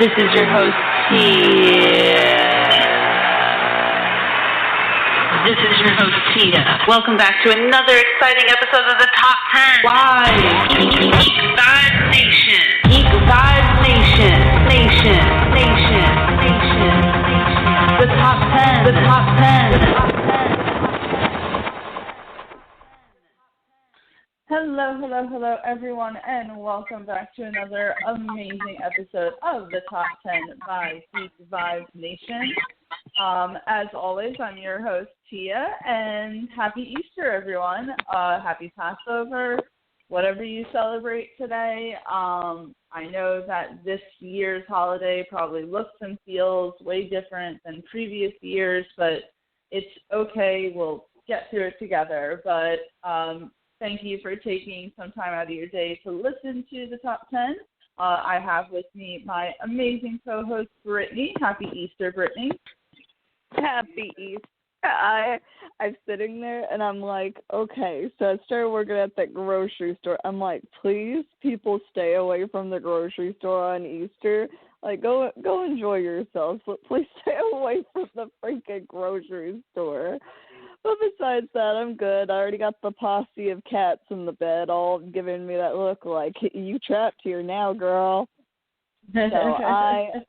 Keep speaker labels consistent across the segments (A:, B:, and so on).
A: This is your host, Tia. This is your host, Tia. Welcome back to another exciting episode of the Top 10. Live. Geek Vibes Nation. Geek Vibes Nation. Nation. The Top 10. The Top 10. The Top 10.
B: Hello, everyone, and welcome back to another amazing episode of the Top 10 by Geek Vibes Nation. As always, I'm your host, Tia, and happy Easter, everyone. Happy Passover, whatever you celebrate today. I know that this year's holiday probably looks and feels way different than previous years, but it's okay. We'll get through it together, but thank you for taking some time out of your day to listen to the Top 10. I have with me my amazing co-host, Brittany. Happy Easter, Brittany.
C: Happy Easter. I'm sitting there and I'm like, okay, so I started working at that grocery store. I'm like, please, people, stay away from the grocery store on Easter. Like, go enjoy yourselves, but please stay away from the freaking grocery store. But besides that, I'm good. I already got the posse of cats in the bed all giving me that look like, you trapped here now, girl. So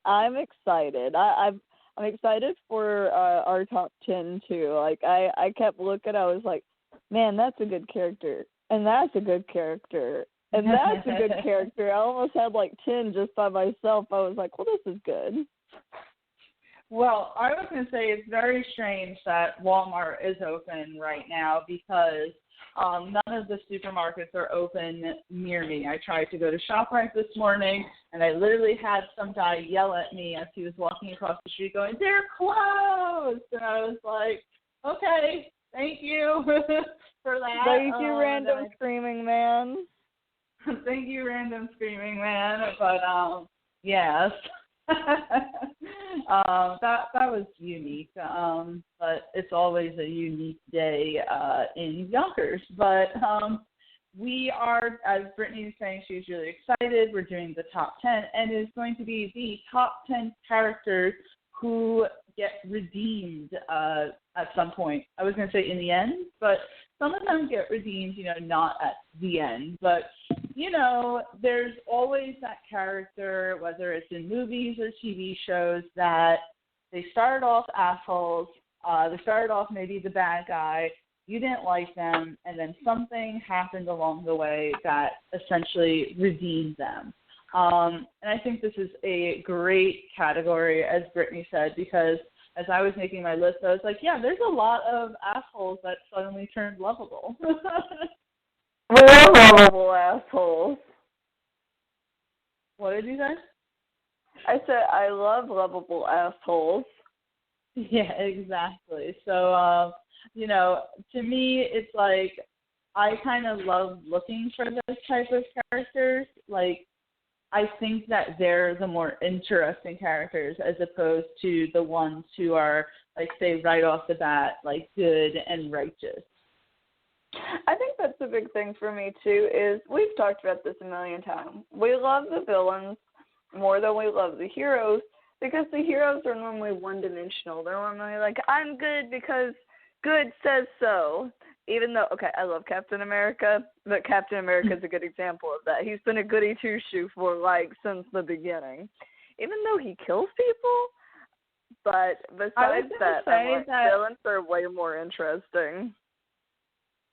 C: I'm excited. I'm excited for our top 10, too. Like, I kept looking. I was like, man, that's a good character. And that's a good character. And that's a good character. I almost had, like, 10 just by myself. I was like, well, this is good.
B: Well, I was going to say it's very strange that Walmart is open right now because none of the supermarkets are open near me. I tried to go to ShopRite this morning, and I literally had some guy yell at me as he was walking across the street going, "They're closed!" And I was like, okay, thank you for that.
C: Thank you, random screaming man.
B: Thank you, random screaming man. But, yes. That was unique, but it's always a unique day in Yonkers. But we are, as Brittany was saying, she's really excited. We're doing the top 10, and it's going to be the top 10 characters who get redeemed at some point. I was going to say in the end, but some of them get redeemed, not at the end. But there's always that character, whether it's in movies or TV shows, that they started off assholes, they started off maybe the bad guy, you didn't like them, and then something happened along the way that essentially redeemed them. And I think this is a great category, as Brittany said, because as I was making my list, I was like, yeah, there's a lot of assholes that suddenly turned lovable.
C: We're lovable assholes.
B: What did you say?
C: I said I love lovable assholes.
B: Yeah, exactly. So, to me, it's like I kind of love looking for those type of characters. Like, I think that they're the more interesting characters as opposed to the ones who are, like, say, right off the bat, like, good and righteous.
C: I think that's the big thing for me, too, is we've talked about this a million times. We love the villains more than we love the heroes because the heroes are normally one-dimensional. They're normally like, I'm good because good says so. Even though, okay, I love Captain America, but Captain America is a good example of that. He's been a goody two-shoe for, since the beginning. Even though he kills people, but besides that, villains are way more interesting.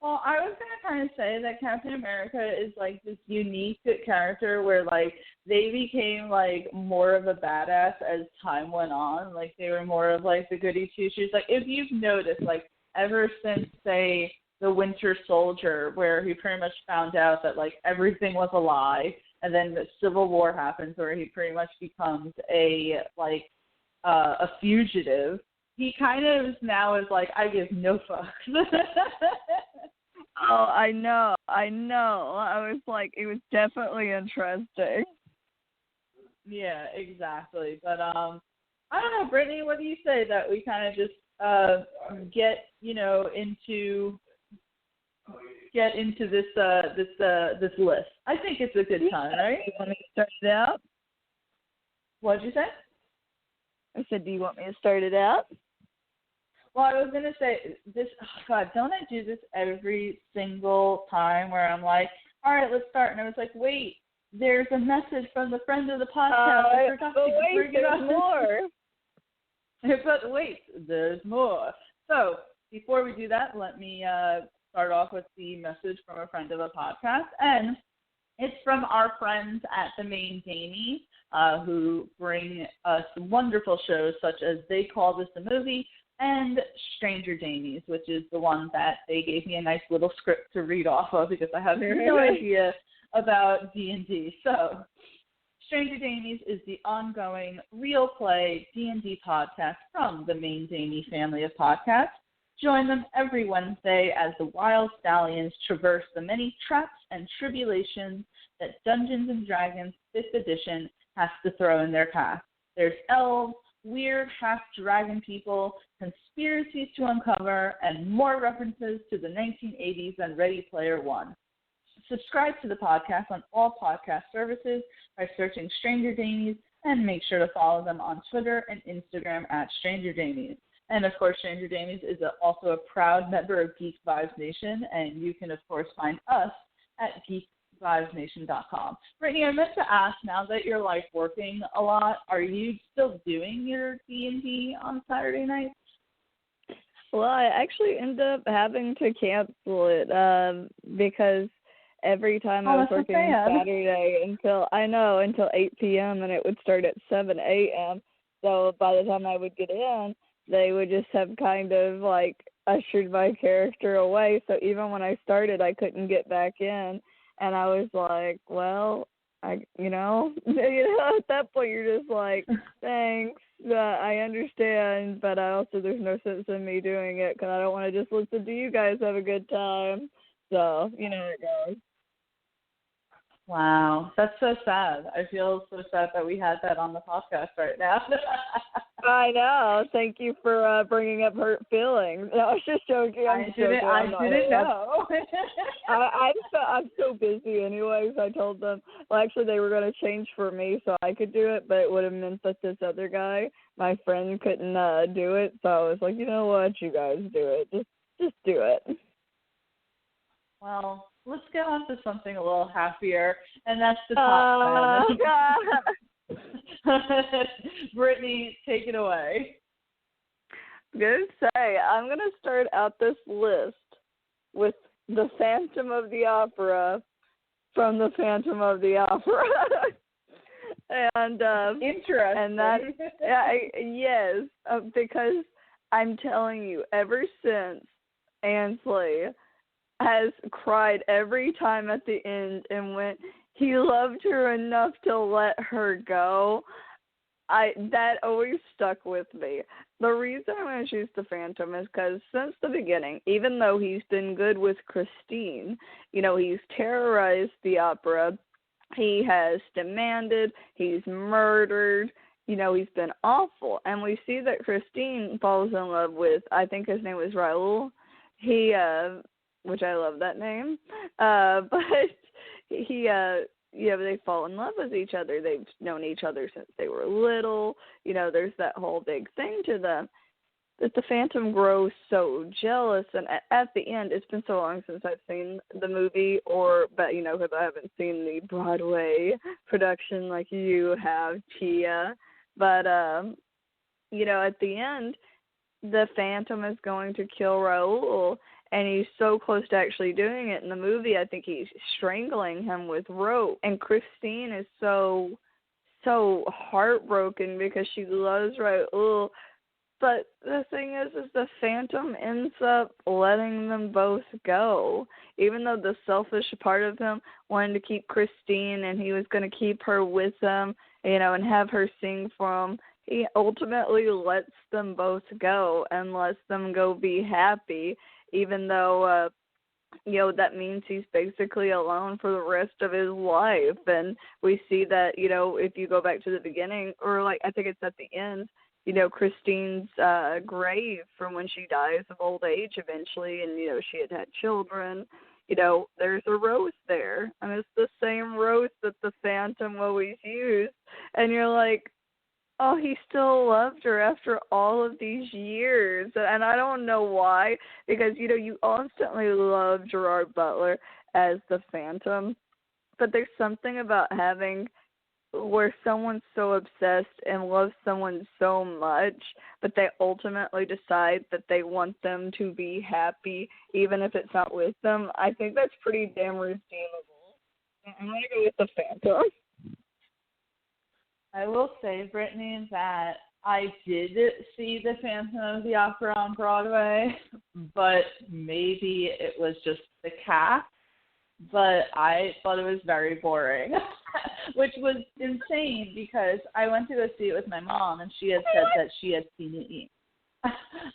B: Well, I was going to kind of say that Captain America is, like, this unique character where, like, they became, like, more of a badass as time went on. Like, they were more of, like, the goody two-shoes. Like, if you've noticed, like, ever since, say, the Winter Soldier, where he pretty much found out that, like, everything was a lie, and then the Civil War happens where he pretty much becomes a fugitive, he kind of now is like, I give no fucks.
C: Oh, I know. I was like, it was definitely interesting.
B: Yeah, exactly. But I don't know, Brittany, what do you say that we kind of just get into this list? I think it's a good time, right?
C: You want me to start it out?
B: What'd you say?
C: I said, do you want me to start it out?
B: Well, I was going to say this, oh God, don't I do this every single time where I'm like, all right, let's start. And I was like, wait, there's a message from the friend of the podcast. I forgot to bring it up.
C: There's more.
B: But wait, there's more. So before we do that, let me start off with the message from a friend of the podcast. And it's from our friends at the Maine Daney, who bring us wonderful shows such as They Call This a Movie and Stranger Damies, which is the one that they gave me a nice little script to read off of because I have no idea about D&D. So Stranger Damies is the ongoing real play D&D podcast from the Maine Daney family of podcasts. Join them every Wednesday as the Wild Stallions traverse the many traps and tribulations that Dungeons & Dragons 5th edition has to throw in their path. There's elves, weird half-dragon people, conspiracies to uncover, and more references to the 1980s than Ready Player One. Subscribe to the podcast on all podcast services by searching Stranger Damies, and make sure to follow them on Twitter and Instagram at Stranger Damies. And, of course, Stranger Damies is also a proud member of Geek Vibes Nation, and you can, of course, find us at geekvibesnation.com. Brittany, I meant to ask, now that you're, working a lot, are you still doing your D&D on Saturday nights?
C: Well, I actually end up having to cancel it because every time I was working Saturday until 8 p.m. and it would start at 7 a.m. So by the time I would get in, they would just have kind of ushered my character away. So even when I started, I couldn't get back in. And I was like, well, at that point you're just like, thanks, I understand, but there's no sense in me doing it because I don't want to just listen to you guys have a good time. So, you know how it goes.
B: Wow, that's so sad. I feel so sad that we had that on the podcast right now.
C: I know. Thank you for bringing up hurt feelings. No, I was just joking. I didn't know. I'm so busy anyways. I told them, actually they were going to change for me so I could do it, but it would have meant that this other guy, my friend, couldn't do it. So I was like, you know what, you guys do it. Just do it.
B: Well, let's get on to something a little happier, and that's the top 10. Brittany, take it away.
C: I'm going to say, I'm going to start out this list with the Phantom of the Opera from the Phantom of the Opera. And
B: interesting.
C: And that, yes, because I'm telling you, ever since Ansley has cried every time at the end and went, he loved her enough to let her go, that always stuck with me. The reason I'm going to choose the Phantom is because since the beginning, even though he's been good with Christine, he's terrorized the opera, he has demanded, he's murdered, he's been awful. And we see that Christine falls in love with, I think his name was Raoul. Which I love that name, but they fall in love with each other. They've known each other since they were little. There's that whole big thing to them. That the Phantom grows so jealous, and at the end, it's been so long since I've seen the movie, because I haven't seen the Broadway production like you have, Chia. But at the end, the Phantom is going to kill Raoul. And he's so close to actually doing it in the movie. I think he's strangling him with rope. And Christine is so heartbroken because she loves Raoul. But the thing is the Phantom ends up letting them both go. Even though the selfish part of him wanted to keep Christine and he was going to keep her with him, and have her sing for him, he ultimately lets them both go and lets them go be happy. Even though, that means he's basically alone for the rest of his life. And we see that, if you go back to the beginning, or I think it's at the end, Christine's grave from when she dies of old age eventually, and, she had children, there's a rose there. And it's the same rose that the Phantom always used. And you're like, Oh, he still loved her after all of these years. And I don't know why, because, you constantly love Gerard Butler as the Phantom, but there's something about having where someone's so obsessed and loves someone so much, but they ultimately decide that they want them to be happy, even if it's not with them. I think that's pretty damn redeemable. I'm going to go with the Phantom.
B: I will say, Brittany, that I did see the Phantom of the Opera on Broadway, but maybe it was just the cast. But I thought it was very boring, which was insane because I went to go see it with my mom, and she had said that she had seen it.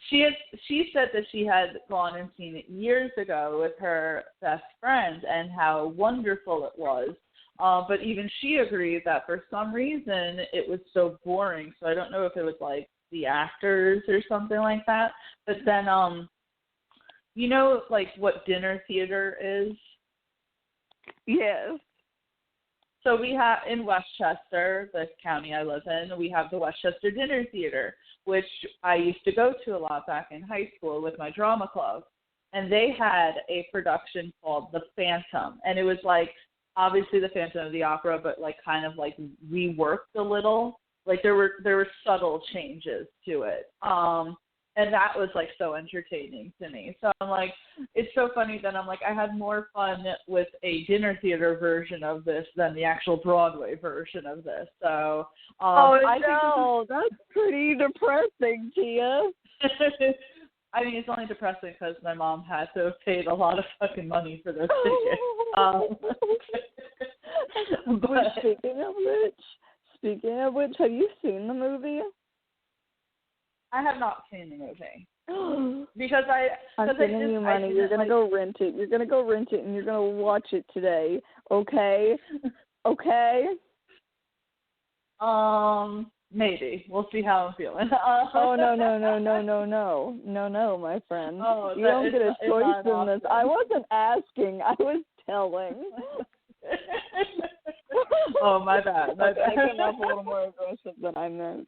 B: She said that she had gone and seen it years ago with her best friend and how wonderful it was. But even she agreed that for some reason it was so boring. So I don't know if it was like the actors or something like that. But then, like what dinner theater is?
C: Yes.
B: So we have in Westchester, the county I live in, we have the Westchester Dinner Theater, which I used to go to a lot back in high school with my drama club. And they had a production called The Phantom. And it was like, obviously the Phantom of the Opera, but like kind of like reworked a little. Like there were subtle changes to it. And that was like so entertaining to me. So I'm like, it's so funny that I'm like, I had more fun with a dinner theater version of this than the actual Broadway version of this. So
C: that's pretty depressing, Tia.
B: I mean, it's only depressing because my mom had to have paid a lot of fucking money for those tickets.
C: But speaking of which, have you seen the movie?
B: I have not seen the movie because
C: I'm giving you money. You're gonna go rent it. You're gonna go rent it, and you're gonna watch it today. Okay? Okay?
B: Maybe we'll see how I'm feeling.
C: Oh no, my friend.
B: Oh,
C: you don't get a choice in this. I wasn't asking. I was telling.
B: Oh, my bad.
C: I came off a little more aggressive than I meant.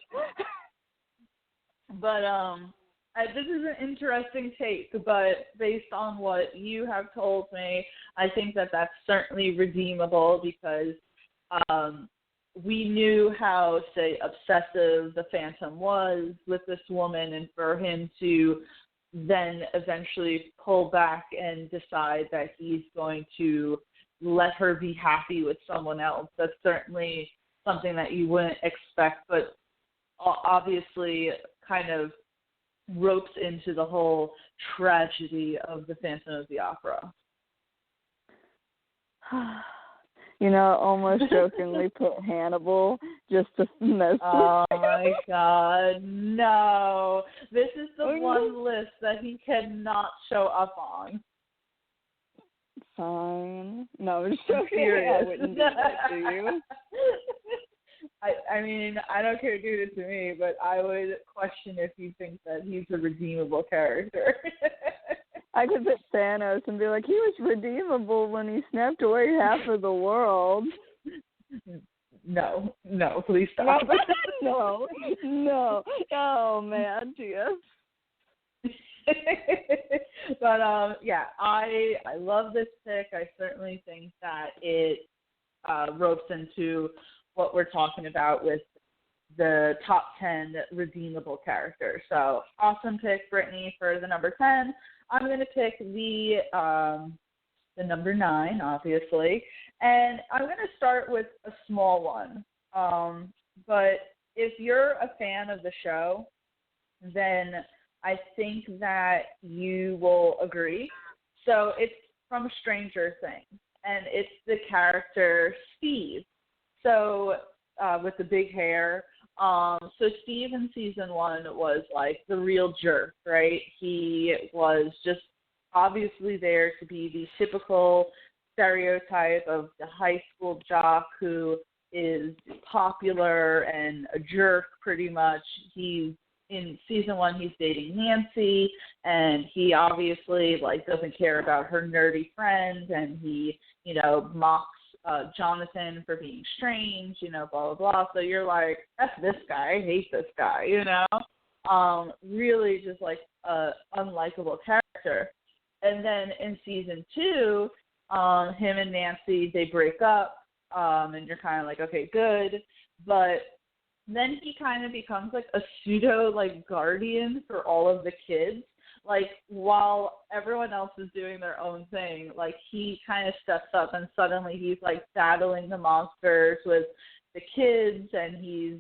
B: But this is an interesting take, but based on what you have told me, I think that that's certainly redeemable because we knew how, say, obsessive the Phantom was with this woman, and for him to then eventually pull back and decide that he's going to let her be happy with someone else, that's certainly something that you wouldn't expect, but obviously kind of ropes into the whole tragedy of the Phantom of the Opera.
C: Almost jokingly put Hannibal just to mess with
B: Oh, my God. No. This is the one list that he cannot show up on.
C: Fine. No, I'm just joking.
B: Serious.
C: I wouldn't do that to you.
B: I mean, I don't care if you do it to me, but I would question if you think that he's a redeemable character.
C: I could put Thanos and be like, he was redeemable when he snapped away half of the world.
B: No, please stop.
C: No. Oh, man, Tia.
B: But, yeah, I love this pick. I certainly think that it ropes into what we're talking about with the top 10 redeemable characters. So awesome pick, Brittany, for the number 10. I'm going to pick the number 9, obviously. And I'm going to start with a small one. But if you're a fan of the show, then I think that you will agree. So it's from Stranger Things, and it's the character Steve. So with the big hair. So Steve in season 1 was like the real jerk, right? He was just obviously there to be the typical stereotype of the high school jock who is popular and a jerk pretty much. He's in season 1, he's dating Nancy, and he obviously like doesn't care about her nerdy friends, and he, mocks Jonathan for being strange, blah, blah, blah. So you're like, F this guy, I hate this guy, really just like a unlikable character. And then in season 2, him and Nancy, they break up, and you're kind of like, okay, good. But then he kind of becomes like a pseudo like guardian for all of the kids. Like while everyone else is doing their own thing, like he kind of steps up and suddenly he's like battling the monsters with the kids, and he's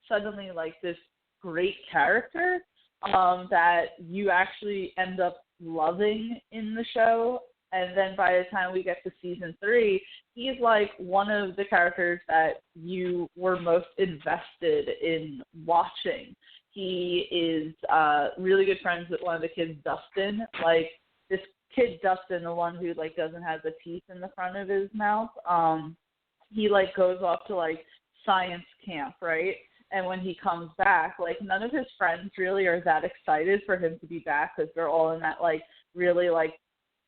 B: suddenly like this great character that you actually end up loving in the show. And then by the time we get to season 3, he's like one of the characters that you were most invested in watching. He is really good friends with one of the kids, Dustin. Like this kid, Dustin, the one who like doesn't have the teeth in the front of his mouth. He like goes off to like science camp, right? And when he comes back, like none of his friends really are that excited for him to be back because they're all in that like really like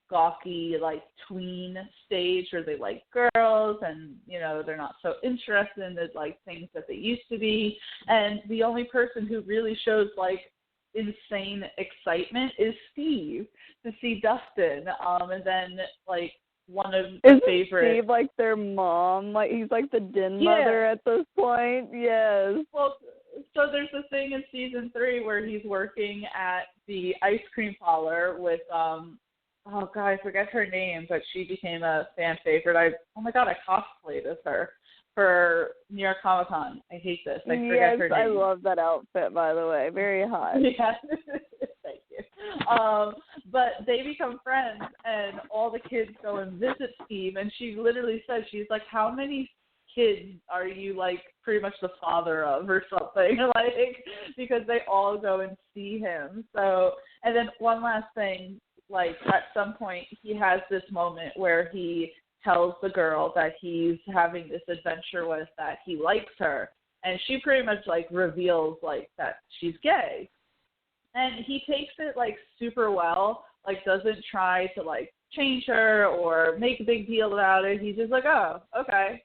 B: gawky like tween stage where they like girls and they're not so interested in the like things that they used to be. And the only person who really shows like insane excitement is Steve to see Dustin. And then like one of the favorite.
C: Steve like their mom? Like he's like the den mother at this point. Yes.
B: Well, so there's a thing in season 3 where he's working at the ice cream parlor with oh god, I forget her name, but she became a fan favorite. I cosplayed as her for New York Comic Con. I hate this. I forget her name.
C: I love that outfit, by the way. Very hot.
B: Yeah. Thank you. But they become friends, and all the kids go and visit Steve, and she literally says, she's like, how many kids are you like pretty much the father of or something, like, because they all go and see him. So, and then one last thing, like at some point he has this moment where he tells the girl that he's having this adventure with, that he likes her, and she pretty much like reveals like that she's gay. And he takes it like super well, like doesn't try to like change her or make a big deal about it. He's just like, oh, okay,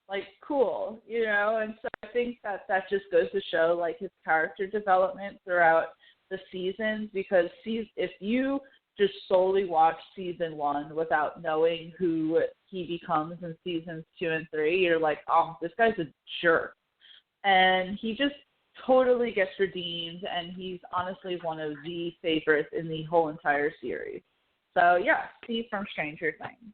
B: like cool, And so I think that just goes to show like his character development throughout the seasons, because if you just solely watch season 1 without knowing who he becomes in seasons 2 and 3, you're like, oh, this guy's a jerk. And he just totally gets redeemed, and he's honestly one of the favorites in the whole entire series. So, yeah, Steve from Stranger Things.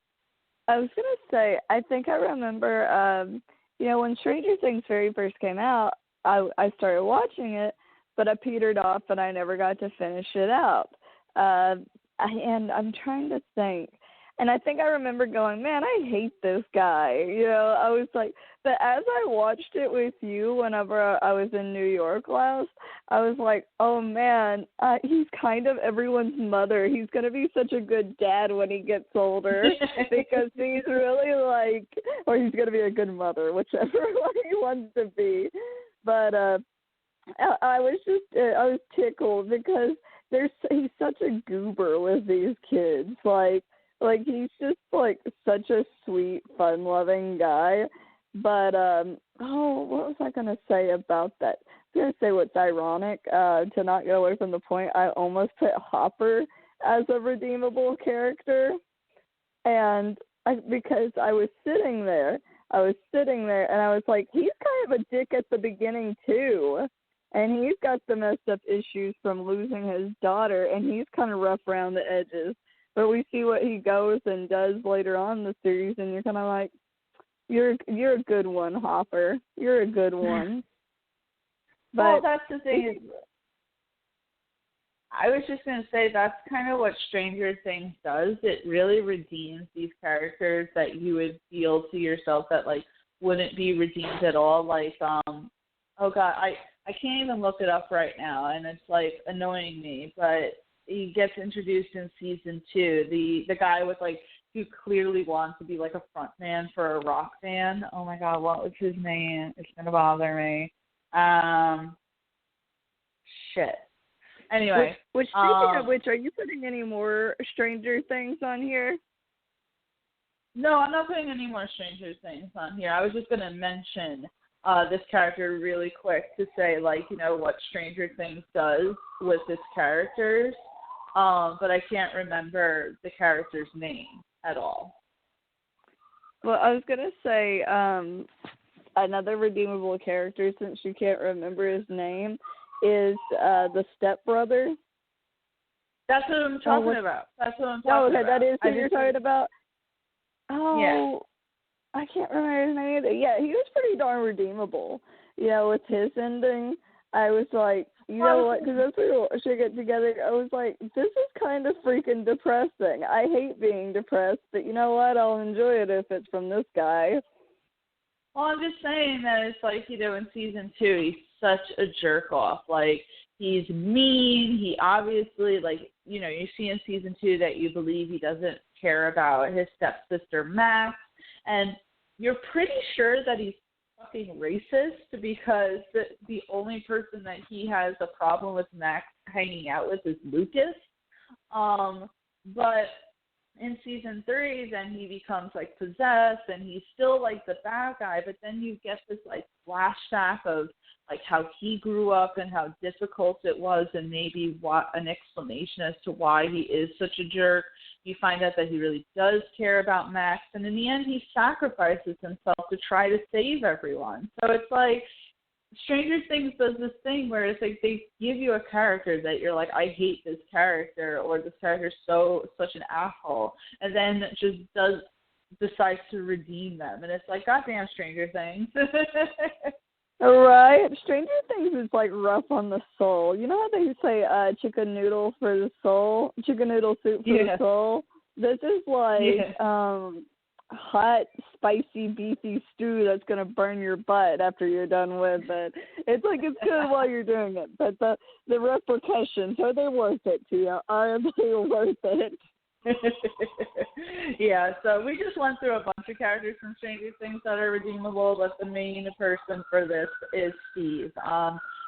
C: I was going to say, I think I remember, when Stranger Things very first came out, I started watching it, but I petered off and I never got to finish it out. And I'm trying to think. And I think I remember going, man, I hate this guy. I was like, but as I watched it with you whenever I was in New York last, I was like, oh, man, he's kind of everyone's mother. He's going to be such a good dad when he gets older because he's really like, or he's going to be a good mother, whichever one he wants to be. But I was tickled because he's such a goober with these kids. Like he's just like such a sweet, fun-loving guy. But what was I gonna say about that? I was gonna say what's ironic, to not get away from the point. I almost put Hopper as a redeemable character, and because I was sitting there, and I was like, he's kind of a dick at the beginning too. And he's got the messed up issues from losing his daughter, and he's kind of rough around the edges. But we see what he goes and does later on in the series, and you're kind of like, you're a good one, Hopper. You're a good one. But
B: well, that's the thing. I was just going to say that's kind of what Stranger Things does. It really redeems these characters that you would feel to yourself that, like, wouldn't be redeemed at all. Like, oh, God, I can't even look it up right now, and it's, like, annoying me, but he gets introduced in season 2. The guy with, like, who clearly wants to be, like, a front man for a rock band. Oh, my God, what was his name? It's going to bother me. Shit. Anyway.
C: Which speaking of which, are you putting any more Stranger Things on here?
B: No, I'm not putting any more Stranger Things on here. I was just going to mention this character really quick to say, like, you know, what Stranger Things does with its characters, but I can't remember the character's name at all.
C: Well, I was going to say another redeemable character, since you can't remember his name, is the stepbrother.
B: That's what I'm talking about. That's what I'm talking about.
C: Oh, okay, that is who you're talking about? Oh,
B: yeah.
C: I can't remember his name either. Yeah, he was pretty darn redeemable. You know, with his ending, I was like, you know what, because as we should get together, I was like, this is kind of freaking depressing. I hate being depressed, but you know what, I'll enjoy it if it's from this guy.
B: Well, I'm just saying that it's like, you know, in season 2, he's such a jerk off. Like, he's mean. He obviously, like, you know, you see in season 2 that you believe he doesn't care about his stepsister Max, and you're pretty sure that he's fucking racist because the only person that he has a problem with Max hanging out with is Lucas. But in season 3, then he becomes like possessed, and he's still like the bad guy. But then you get this like flashback of like how he grew up and how difficult it was, and maybe what an explanation as to why he is such a jerk. You find out that he really does care about Max, and in the end, he sacrifices himself to try to save everyone. So it's like Stranger Things does this thing where it's like they give you a character that you're like, I hate this character, or this character's such an asshole, and then just decides to redeem them, and it's like, goddamn Stranger Things.
C: Right, Stranger Things is like rough on the soul. You know how they say chicken noodle for the soul, chicken noodle soup for the soul? This is like hot, spicy, beefy stew that's going to burn your butt after you're done with it. It's like it's good while you're doing it, but the repercussions, are they worth it to you? Are they worth it?
B: Yeah, so we just went through a bunch of characters from Stranger Things that are redeemable, but the main person for this is Steve.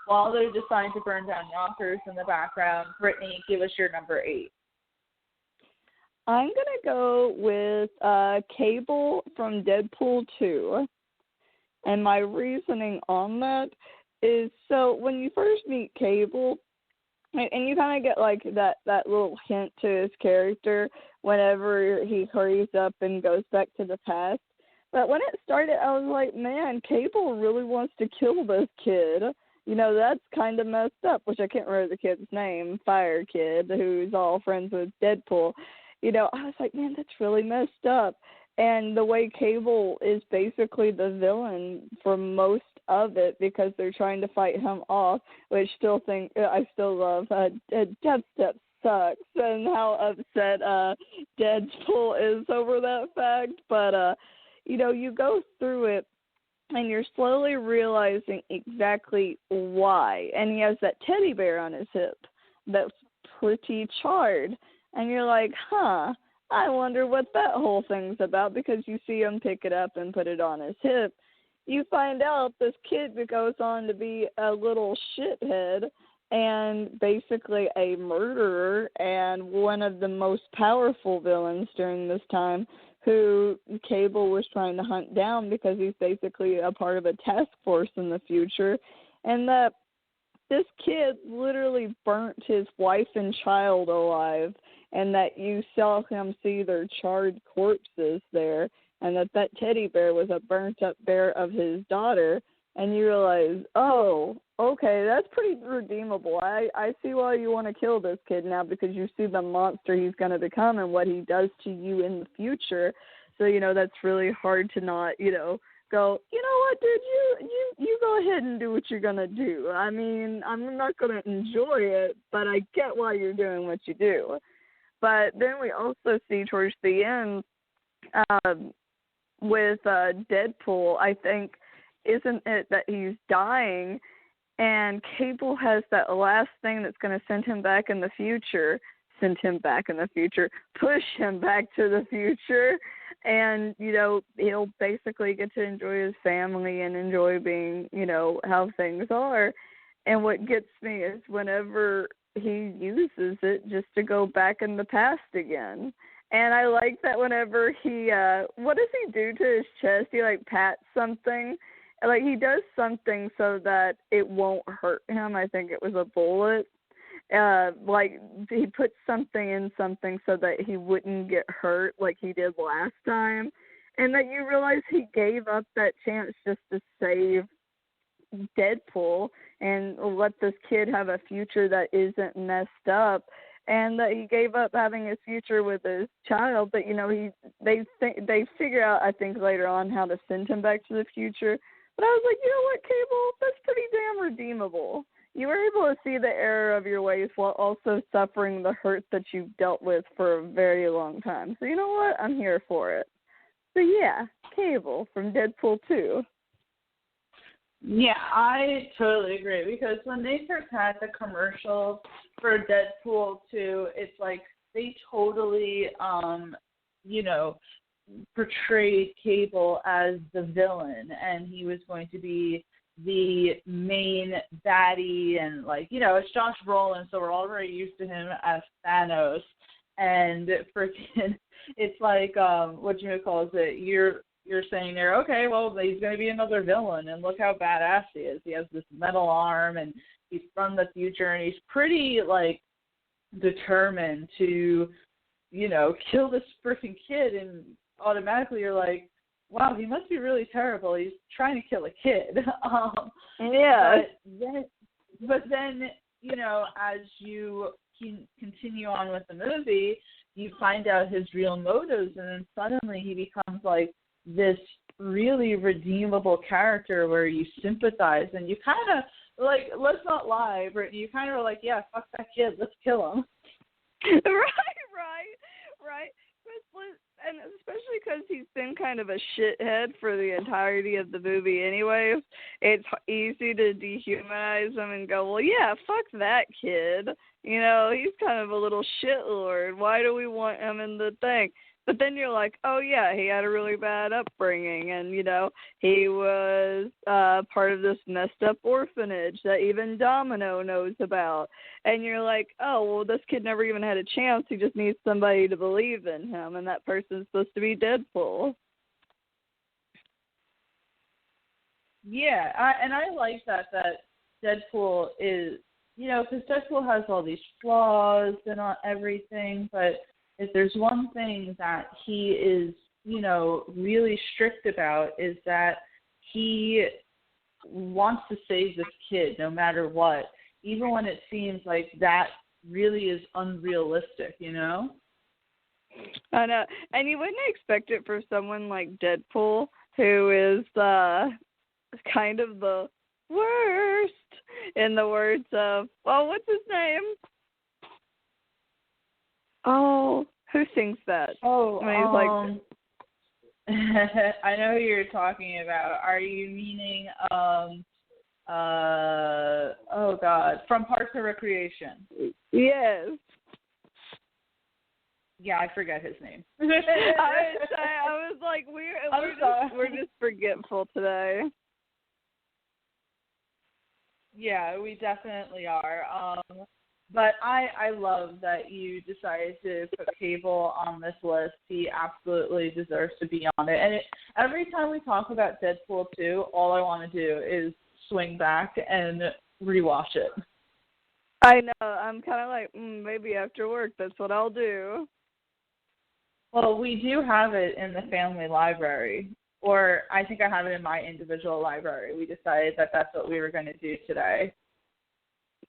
B: While they're deciding to burn down Yonkers in the background, Brittany, give us your number 8.
C: I'm going to go with Cable from Deadpool 2. And my reasoning on that is, so when you first meet Cable, and you kind of get like that little hint to his character whenever he hurries up and goes back to the past. But when it started, I was like, man, Cable really wants to kill this kid. You know, that's kind of messed up, which I can't remember the kid's name, Fire Kid, who's all friends with Deadpool. You know, I was like, man, that's really messed up. And the way Cable is basically the villain for most of it because they're trying to fight him off, which I still love. Dubstep sucks, and how upset Deadpool is over that fact. But, you know, you go through it, and you're slowly realizing exactly why. And he has that teddy bear on his hip that's pretty charred. And you're like, I wonder what that whole thing's about, because you see him pick it up and put it on his hip. You find out this kid goes on to be a little shithead and basically a murderer and one of the most powerful villains during this time, who Cable was trying to hunt down because he's basically a part of a task force in the future. And that this kid literally burnt his wife and child alive, and that you saw him see their charred corpses there, and that teddy bear was a burnt-up bear of his daughter, and you realize, oh, okay, that's pretty redeemable. I see why you want to kill this kid now, because you see the monster he's going to become and what he does to you in the future. So, you know, that's really hard to not, you know, go, you know what, dude, you go ahead and do what you're going to do. I mean, I'm not going to enjoy it, but I get why you're doing what you do. But then we also see towards the end with Deadpool, I think, isn't it that he's dying, and Cable has that last thing that's going to send him back in the future, push him back to the future, and, you know, he'll basically get to enjoy his family and enjoy being, you know, how things are. And what gets me is whenever he uses it just to go back in the past again. And I like that whenever he, what does he do to his chest? He, like, pats something. Like, he does something so that it won't hurt him. I think it was a bullet. Like, he puts something in something so that he wouldn't get hurt like he did last time. And that you realize he gave up that chance just to save Deadpool and let this kid have a future that isn't messed up. And that he gave up having his future with his child, but you know they figure out, I think, later on how to send him back to the future. But I was like, you know what, Cable, that's pretty damn redeemable. You were able to see the error of your ways while also suffering the hurt that you've dealt with for a very long time. So you know what, I'm here for it. So yeah, Cable from Deadpool 2.
B: Yeah, I totally agree, because when they first had the commercial for Deadpool 2, it's like they totally, portrayed Cable as the villain, and he was going to be the main baddie, and it's Josh Brolin, so we're already used to him as Thanos, and freaking, it's like, you're saying there, okay, well, he's going to be another villain, and look how badass he is. He has this metal arm, and he's from the future, and he's pretty, determined to, kill this freaking kid, and automatically you're like, wow, he must be really terrible. He's trying to kill a kid.
C: Yeah.
B: But then, as you continue on with the movie, you find out his real motives, and then suddenly he becomes, this really redeemable character where you sympathize, and you kind of, let's not lie, Brittany, you kind of were like, yeah, fuck that kid, let's kill him. Right.
C: And especially because he's been kind of a shithead for the entirety of the movie anyways, it's easy to dehumanize him and go, well, yeah, fuck that kid. He's kind of a little shitlord. Why do we want him in the thing? But then you're like, oh, yeah, he had a really bad upbringing, and, he was part of this messed up orphanage that even Domino knows about. And you're like, oh, well, this kid never even had a chance. He just needs somebody to believe in him, and that person's supposed to be Deadpool.
B: Yeah, I like that Deadpool is, because Deadpool has all these flaws and everything, but if there's one thing that he is, really strict about, is that he wants to save this kid no matter what, even when it seems like that really is unrealistic,
C: I know. And you wouldn't expect it for someone like Deadpool, who is kind of the worst, in the words of, well, what's his name? Oh, who sings that?
B: Oh,
C: I
B: know who you're talking about. Are you meaning, from Parks and Recreation?
C: Yes.
B: Yeah, I forget his name.
C: I was like, we're just forgetful today.
B: Yeah, we definitely are. But I love that you decided to put Cable on this list. He absolutely deserves to be on it. And every time we talk about Deadpool 2, all I want to do is swing back and rewatch it.
C: I know. I'm kind of like, maybe after work, that's what I'll do.
B: Well, we do have it in the family library. Or I think I have it in my individual library. We decided that that's what we were going to do today.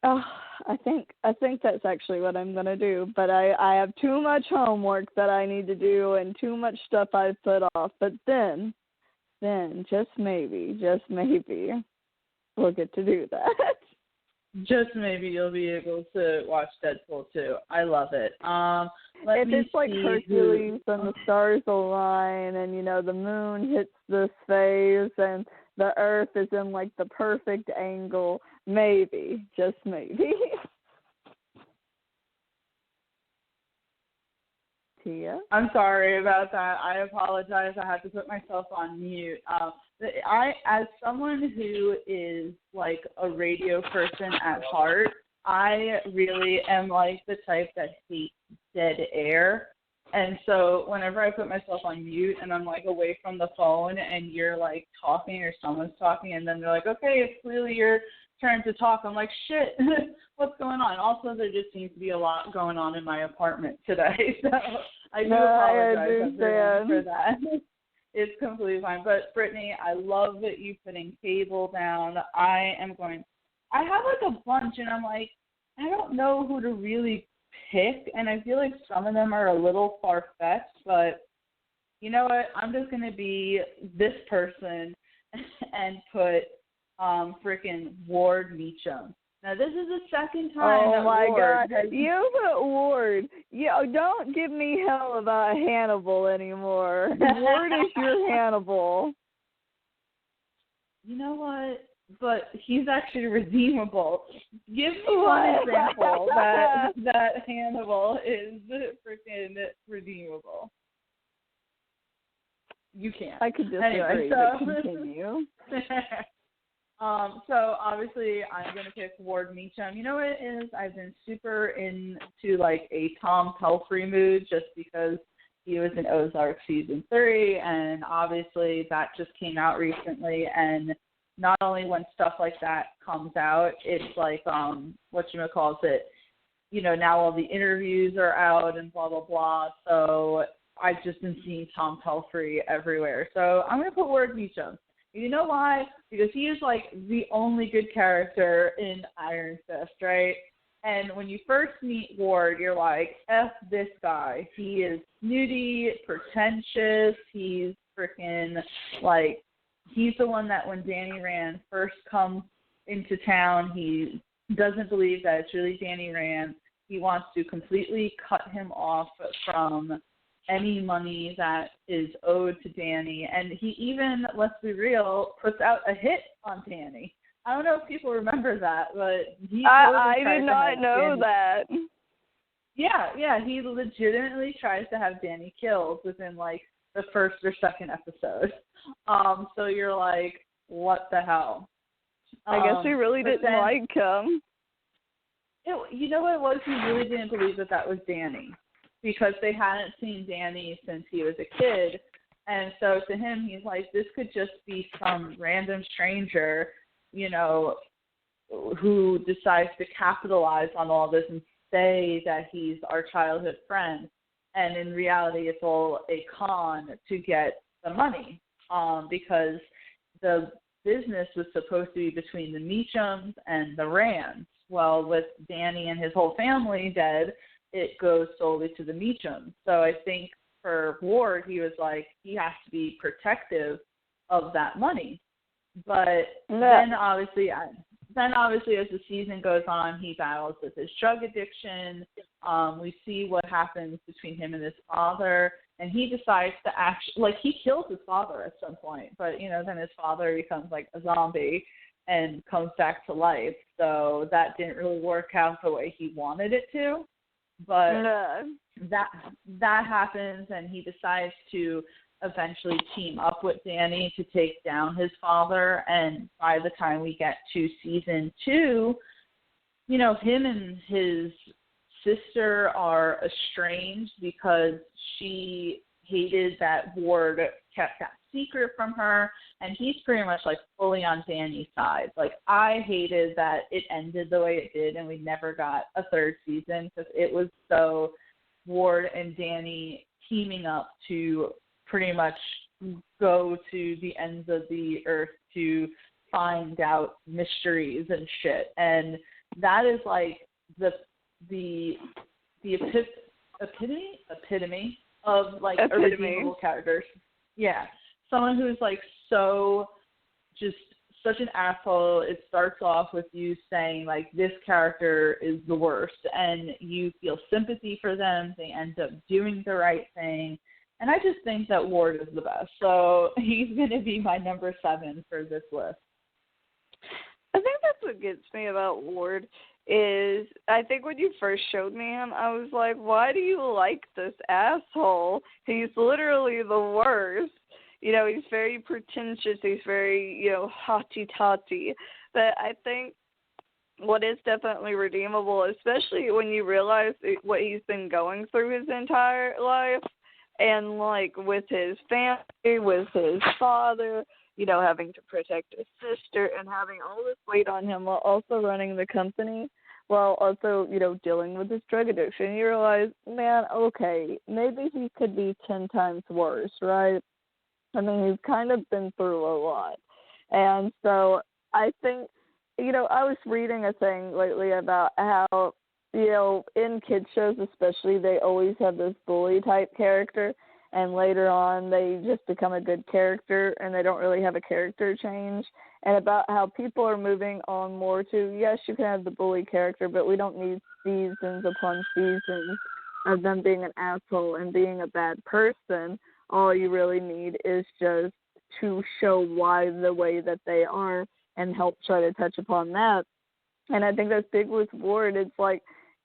C: Oh, I think that's actually what I'm going to do. But I have too much homework that I need to do and too much stuff I've put off. But then just maybe, we'll get to do that.
B: Just maybe you'll be able to watch Deadpool 2. I love it.
C: If it's like Hercules and the stars align and, the moon hits this phase and the earth is in, the perfect angle, maybe, just maybe. Tia?
B: I'm sorry about that. I apologize. I had to put myself on mute. As someone who is, a radio person at heart, I really am, the type that hates dead air. And so whenever I put myself on mute and I'm like away from the phone and you're like talking or someone's talking and then they're like, okay, it's clearly your turn to talk. I'm like, shit, what's going on? Also, there just seems to be a lot going on in my apartment today. So I do apologize everyone for that. It's completely fine. But Brittany, I love that you putting Cable down. I have like a bunch and I'm like, I don't know who to really pick, and I feel like some of them are a little far-fetched, but you know what? I'm just going to be this person and put freaking Ward Meacham. Now, this is the second time that Ward has...
C: You put Ward. Don't give me hell about Hannibal anymore. Ward is your Hannibal.
B: You know what? But he's actually redeemable. Give me one example that Hannibal is freaking redeemable. You can't.
C: I could disagree, but continue.
B: So obviously I'm going to pick Ward Meacham. You know what it is? I've been super into like a Tom Pelphrey mood just because he was in Ozark season 3, and obviously that just came out recently, and not only when stuff like that comes out, it's like, whatchamacallit, you know, now all the interviews are out and blah, blah, blah. So I've just been seeing Tom Pelphrey everywhere. So I'm going to put Ward Meacham. You know why? Because he is like the only good character in Iron Fist, right? And when you first meet Ward, you're like, F this guy. He is snooty, pretentious. He's freaking like, he's the one that when Danny Rand first comes into town, he doesn't believe that it's really Danny Rand. He wants to completely cut him off from any money that is owed to Danny. And he even, let's be real, puts out a hit on Danny. I don't know if people remember that, but he
C: I did not know
B: Danny.
C: that.
B: Yeah, he legitimately tries to have Danny killed within like the first or second episode. So you're like, what the hell?
C: I guess he really didn't like him.
B: You know what it was? He really didn't believe that was Danny because they hadn't seen Danny since he was a kid. And so to him, he's like, this could just be some random stranger, you know, who decides to capitalize on all this and say that he's our childhood friend. And in reality, it's all a con to get the money because the business was supposed to be between the Meachams and the Rands. Well, with Danny and his whole family dead, it goes solely to the Meachams. So I think for Ward, he was like, he has to be protective of that money. But then obviously as the season goes on, he battles with his drug addiction. We see what happens between him and his father, and he decides to he kills his father at some point, but, you know, then his father becomes like a zombie and comes back to life. So that didn't really work out the way he wanted it to. But that happens, and he decides to eventually team up with Danny to take down his father. And by the time we get to season 2, you know, him and his sister are estranged because she hated that Ward kept that secret from her, and he's pretty much like fully on Danny's side. Like, I hated that it ended the way it did and we never got a third season because it was so Ward and Danny teaming up to pretty much go to the ends of the earth to find out mysteries and shit. And that is like the epitome of like a redeemable characters. Yeah. Someone who's like so just such an asshole. It starts off with you saying like this character is the worst and you feel sympathy for them. They end up doing the right thing. And I just think that Ward is the best. So he's going to be my number 7 for this list.
C: I think that's what gets me about Ward is I think when you first showed me him, I was like, why do you like this asshole? He's literally the worst. You know, he's very pretentious. He's very, you know, haughty-taughty. But I think what is definitely redeemable, especially when you realize what he's been going through his entire life, and like with his family, with his father, having to protect his sister and having all this weight on him while also running the company, while also, dealing with his drug addiction. You realize, man, okay, maybe he could be 10 times worse, right? I mean, he's kind of been through a lot. And so I think, I was reading a thing lately about how, in kids shows especially, they always have this bully type character, and later on they just become a good character and they don't really have a character change. And about how people are moving on more to, yes, you can have the bully character, but we don't need seasons upon seasons of them being an asshole and being a bad person. All you really need is just to show why the way that they are and help try to touch upon that. And I think that's big with Ward. It's like,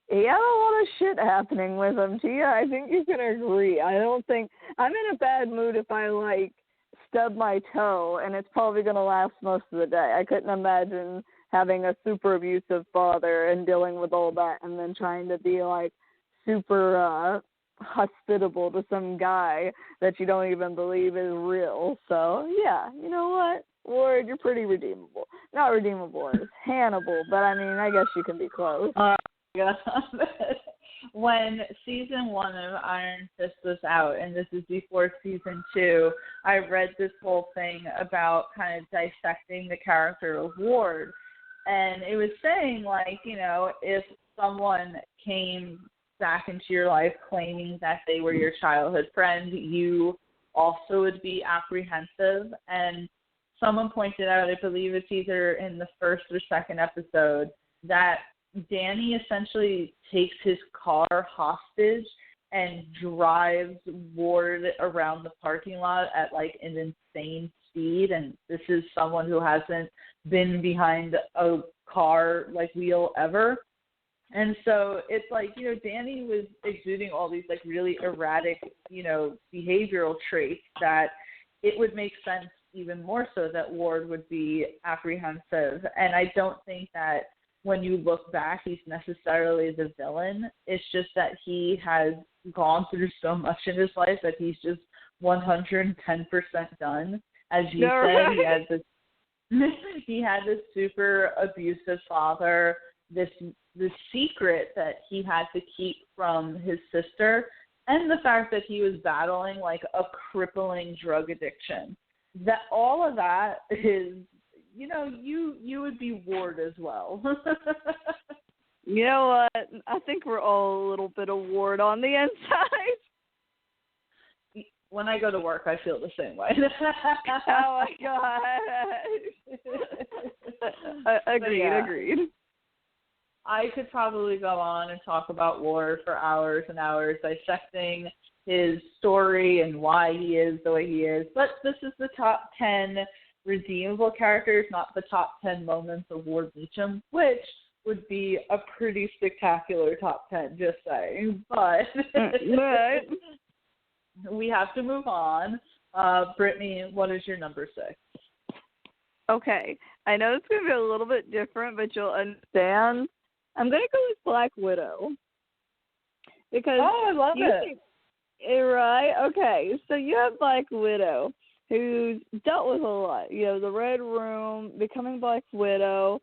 C: he had a lot of shit happening with him. Tia, I think you can agree. I don't think I'm in a bad mood if I stub my toe, and it's probably going to last most of the day. I couldn't imagine having a super abusive father and dealing with all that, and then trying to be super hospitable to some guy that you don't even believe is real. So yeah, you know what, Ward, you're pretty redeemable. Not redeemable as Hannibal, but I mean, I guess you can be close.
B: When season 1 of Iron Fist was out, and this is before season 2, I read this whole thing about kind of dissecting the character of Ward, and it was saying, if someone came back into your life claiming that they were your childhood friend, you also would be apprehensive. And someone pointed out, I believe it's either in the first or second episode, that Danny essentially takes his car hostage and drives Ward around the parking lot at an insane speed. And this is someone who hasn't been behind a car wheel ever. And so it's Danny was exuding all these really erratic, behavioral traits that it would make sense even more so that Ward would be apprehensive. And I don't think that when you look back, he's necessarily the villain. It's just that he has gone through so much in his life that he's just 110% done. As you said, he had this super abusive father, this secret that he had to keep from his sister, and the fact that he was battling a crippling drug addiction. That all of that is, you would be Ward as well.
C: You know what? I think we're all a little bit of Ward on the inside.
B: When I go to work, I feel the same way.
C: Oh my god. Agreed.
B: I could probably go on and talk about Ward for hours and hours, dissecting his story and why he is the way he is. But this is the top 10 redeemable characters, not the top 10 moments of Ward Meacham, which would be a pretty spectacular top 10, just saying. But we have to move on. Brittany, what is your number 6?
C: Okay. I know it's going to be a little bit different, but you'll understand. I'm going to go with Black Widow. Because
B: I love it.
C: Right? Okay. So you have Black Widow, who's dealt with a lot. The Red Room, becoming Black Widow,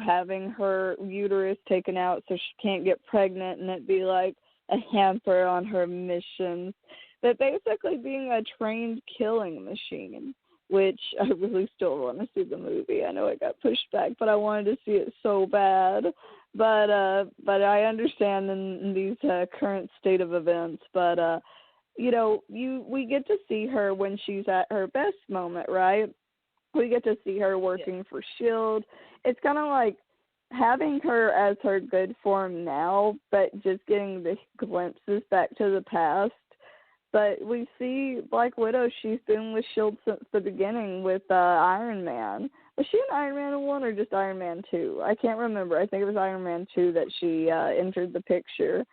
C: having her uterus taken out so she can't get pregnant and it be like a hamper on her missions. But basically being a trained killing machine, which I really still want to see the movie. I know it got pushed back, but I wanted to see it so bad. But I understand in these current state of events. But we get to see her when she's at her best moment, right? We get to see her working for S.H.I.E.L.D. It's kind of like having her as her good form now, but just getting the glimpses back to the past. But we see Black Widow, she's been with S.H.I.E.L.D. since the beginning with Iron Man. Was she in Iron Man 1 or just Iron Man 2? I can't remember. I think it was Iron Man 2 that she entered the picture.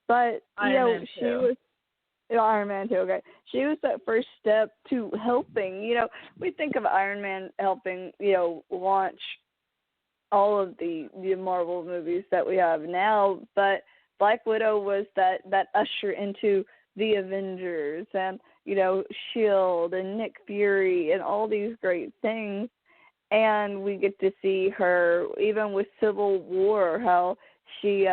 C: But,
B: Iron
C: Man 2, okay. She was that first step to helping. We think of Iron Man helping, launch all of the Marvel movies that we have now, but Black Widow was that usher into the Avengers and, you know, S.H.I.E.L.D. and Nick Fury and all these great things. And we get to see her, even with Civil War, how she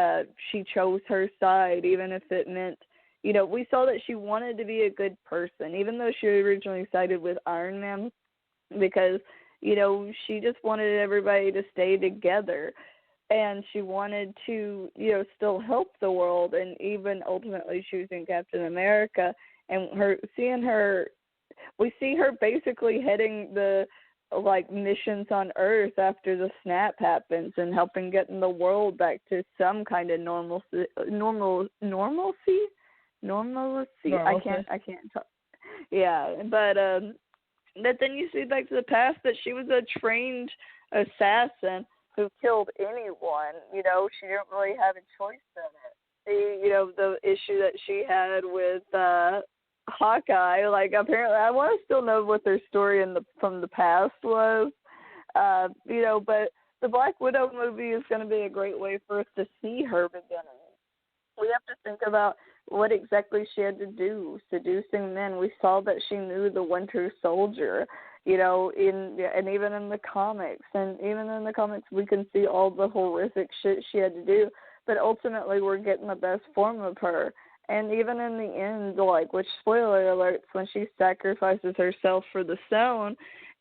C: chose her side, even if it meant, you know, we saw that she wanted to be a good person, even though she originally sided with Iron Man, because, you know, she just wanted everybody to stay together. And she wanted to, you know, still help the world, and even ultimately choosing Captain America. And we see her basically heading the, like, missions on Earth after the snap happens and helping getting the world back to some kind of normalcy. I can't talk. Yeah, but then you see back to the past that she was a trained assassin who killed anyone. You know, she didn't really have a choice in it. You know, the issue that she had with Hawkeye, like, apparently I want to still know what their story from the past was. You know, but the Black Widow movie is going to be a great way for us to see her beginning. We have to think about what exactly she had to do, seducing men. We saw that she knew the Winter Soldier, you know, and even in the comics. And even in the comics, we can see all the horrific shit she had to do. But ultimately, we're getting the best form of her. And even in the end, like, which spoiler alerts, when she sacrifices herself for the stone,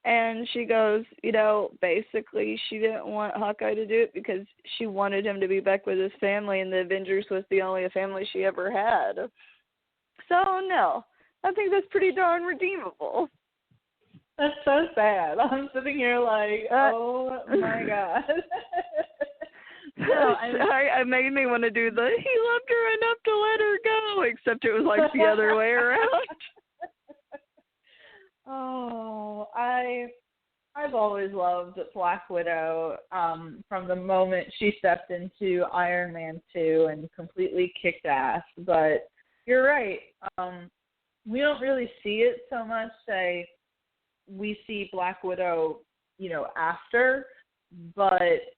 C: and she goes, you know, basically she didn't want Hawkeye to do it because she wanted him to be back with his family, and the Avengers was the only family she ever had. So, no, I think that's pretty darn redeemable.
B: That's so sad. I'm sitting here like, oh my God. No,
C: it made me want to do he loved her enough to let her go, except it was like the other way around.
B: Oh, I've always loved Black Widow from the moment she stepped into Iron Man 2 and completely kicked ass. But you're right. We don't really see it so much. Say we see Black Widow, you know, after, but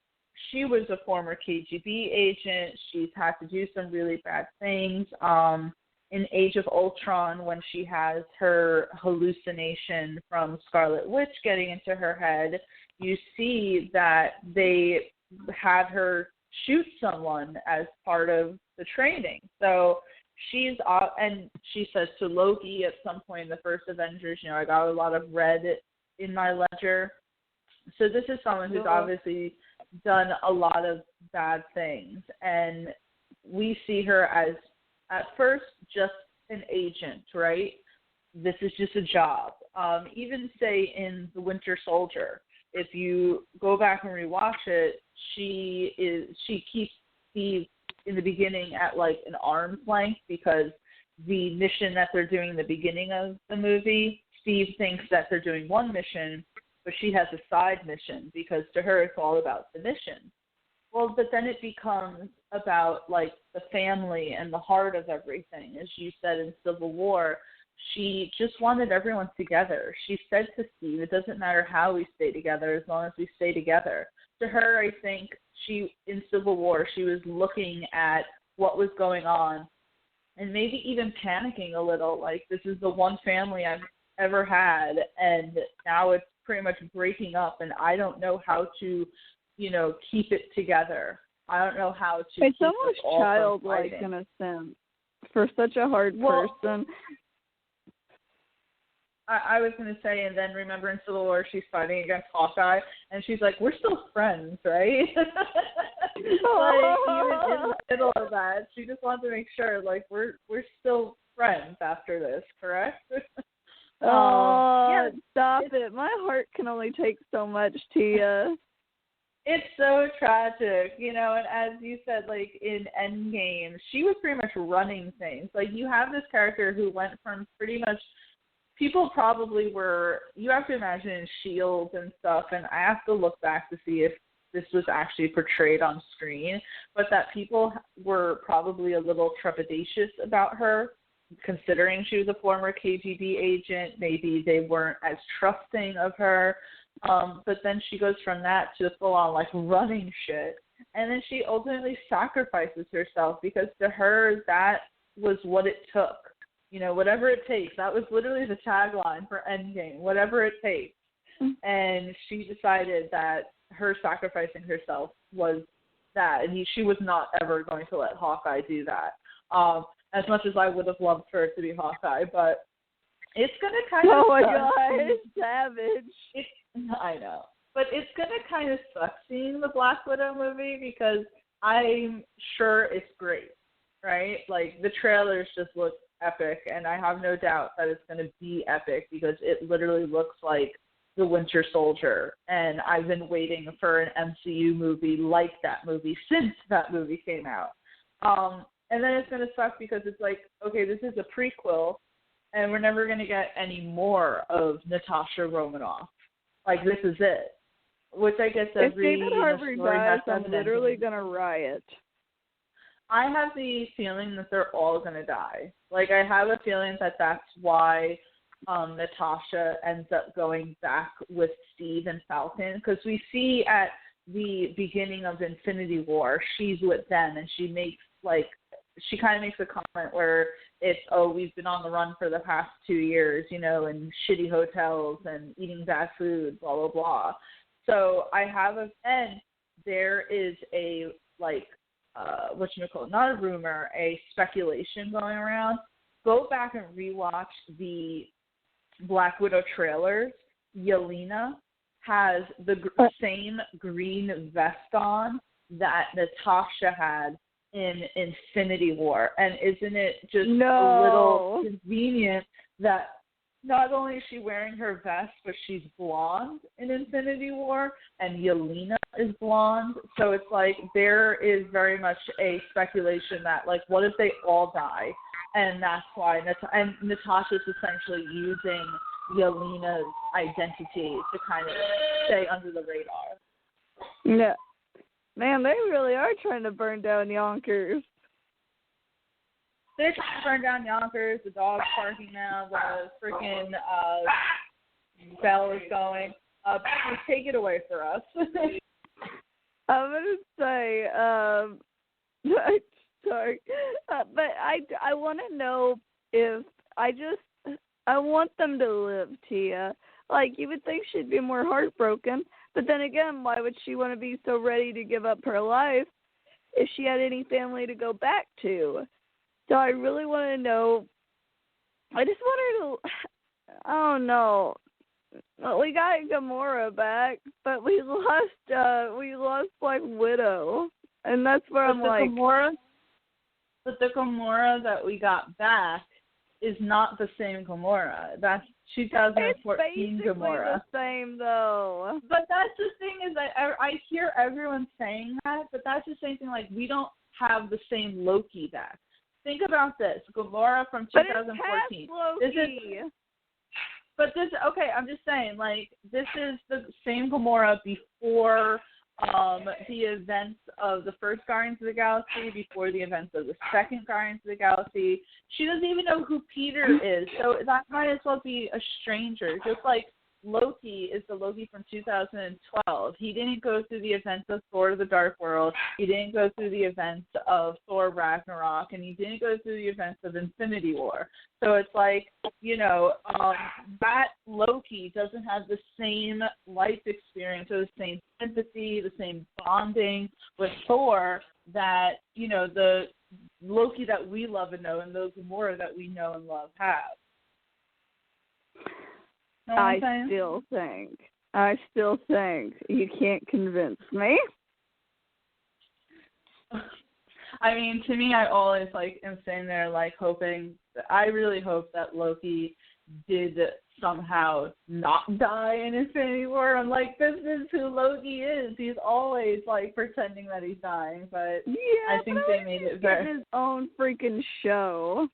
B: she was a former KGB agent. She's had to do some really bad things. In Age of Ultron, when she has her hallucination from Scarlet Witch getting into her head, you see that they had her shoot someone as part of the training. So she's and she says to Loki at some point in the first Avengers, you know, I got a lot of red in my ledger. So this is someone who's obviously done a lot of bad things, and we see her as, at first, just an agent, right? This is just a job. Even, say, in The Winter Soldier, if you go back and rewatch it, she keeps Steve in the beginning at, like, an arm's length, because the mission that they're doing in the beginning of the movie, Steve thinks that they're doing one mission, but she has a side mission, because to her it's all about the mission. Well, but then it becomes about, like, the family and the heart of everything. As you said in Civil War, she just wanted everyone together. She said to Steve, it doesn't matter how we stay together as long as we stay together. To her, I think in Civil War, she was looking at what was going on and maybe even panicking a little, like, this is the one family I've ever had, and now it's pretty much breaking up, and I don't know how to, you know, keep it together. I don't know how to.
C: It's almost childlike in a sense for such a hard person.
B: I was going to say, and then remember in Civil War, she's fighting against Hawkeye, and she's like, we're still friends, right? Like, even in the middle of that, she just wants to make sure, like, we're still friends after this, correct?
C: Yeah, stop it. My heart can only take so much, Tia.
B: It's so tragic, you know, and as you said, like, in Endgame, she was pretty much running things. Like, you have this character who went from pretty much, people probably were, you have to imagine in S.H.I.E.L.D. and stuff, and I have to look back to see if this was actually portrayed on screen, but that people were probably a little trepidatious about her, considering she was a former KGB agent. Maybe they weren't as trusting of her. But then she goes from that to full on like running shit. And then she ultimately sacrifices herself because to her that was what it took. You know, whatever it takes. That was literally the tagline for Endgame, whatever it takes. And she decided that her sacrificing herself was that, and she was not ever going to let Hawkeye do that. As much as I would have loved for it to be Hawkeye, but it's going to kind of
C: Oh my
B: suck.
C: God, it's savage.
B: I know. But it's going to kind of suck seeing the Black Widow movie because I'm sure it's great, right? Like, the trailers just look epic, and I have no doubt that it's going to be epic because it literally looks like The Winter Soldier, and I've been waiting for an MCU movie like that movie since that movie came out. And then it's going to suck because it's like, okay, this is a prequel, and we're never going to get any more of Natasha Romanoff. Like, this is it. Which I guess
C: If
B: every
C: David Harbour
B: story
C: dies,
B: has
C: I'm literally going to riot.
B: I have the feeling that they're all going to die. Like, I have a feeling that that's why Natasha ends up going back with Steve and Falcon, because we see at the beginning of Infinity War, she's with them, and she kind of makes a comment where it's, oh, we've been on the run for the past 2 years, you know, in shitty hotels and eating bad food, blah, blah, blah. So I have and there is a, like, not a rumor, a speculation going around. Go back and rewatch the Black Widow trailers. Yelena has the same green vest on that Natasha had in Infinity War. And isn't it just a little convenient that not only is she wearing her vest, but she's blonde in Infinity War, and Yelena is blonde. So it's like there is very much a speculation that, like, what if they all die? And that's why Natasha's essentially using Yelena's identity to kind of stay under the radar.
C: Yeah. Man, they really are trying to burn down Yonkers.
B: They're trying to burn down Yonkers. The dog's barking now. The freaking bell is going. Please take it away for us.
C: I'm going to say, sorry, but I want to know if I want them to live, Tia. Like, you would think she'd be more heartbroken, but then again, why would she want to be so ready to give up her life if she had any family to go back to? So I really want to know. I just want her to. I don't know. We got Gamora back, but we lost Black Widow, and that's where I'm like.
B: But the Gamora that we got back is not the same Gamora. That's 2014 Gamora.
C: The same though.
B: But that's the thing is that I hear everyone saying that, but that's the same thing. Like, we don't have the same Loki back. Think about this, Gamora from 2014. I'm just saying, like, this is the same Gamora before the events of the first Guardians of the Galaxy, before the events of the second Guardians of the Galaxy. She doesn't even know who Peter is, so that might as well be a stranger. Just like Loki is the Loki from 2012. He didn't go through the events of Thor: The Dark World. He didn't go through the events of Thor: Ragnarok, and he didn't go through the events of Infinity War. So it's like, you know, that Loki doesn't have the same life experience or the same sympathy, the same bonding with Thor that, you know, the Loki that we love and know and the Gamora that we know and love have.
C: I still think you can't convince me.
B: I mean, to me, I always am sitting there hoping. I really hope that Loki did somehow not die in Infinity War. I'm like, this is who Loki is. He's always pretending that he's dying, but
C: yeah,
B: I think they made it very
C: his own freaking show.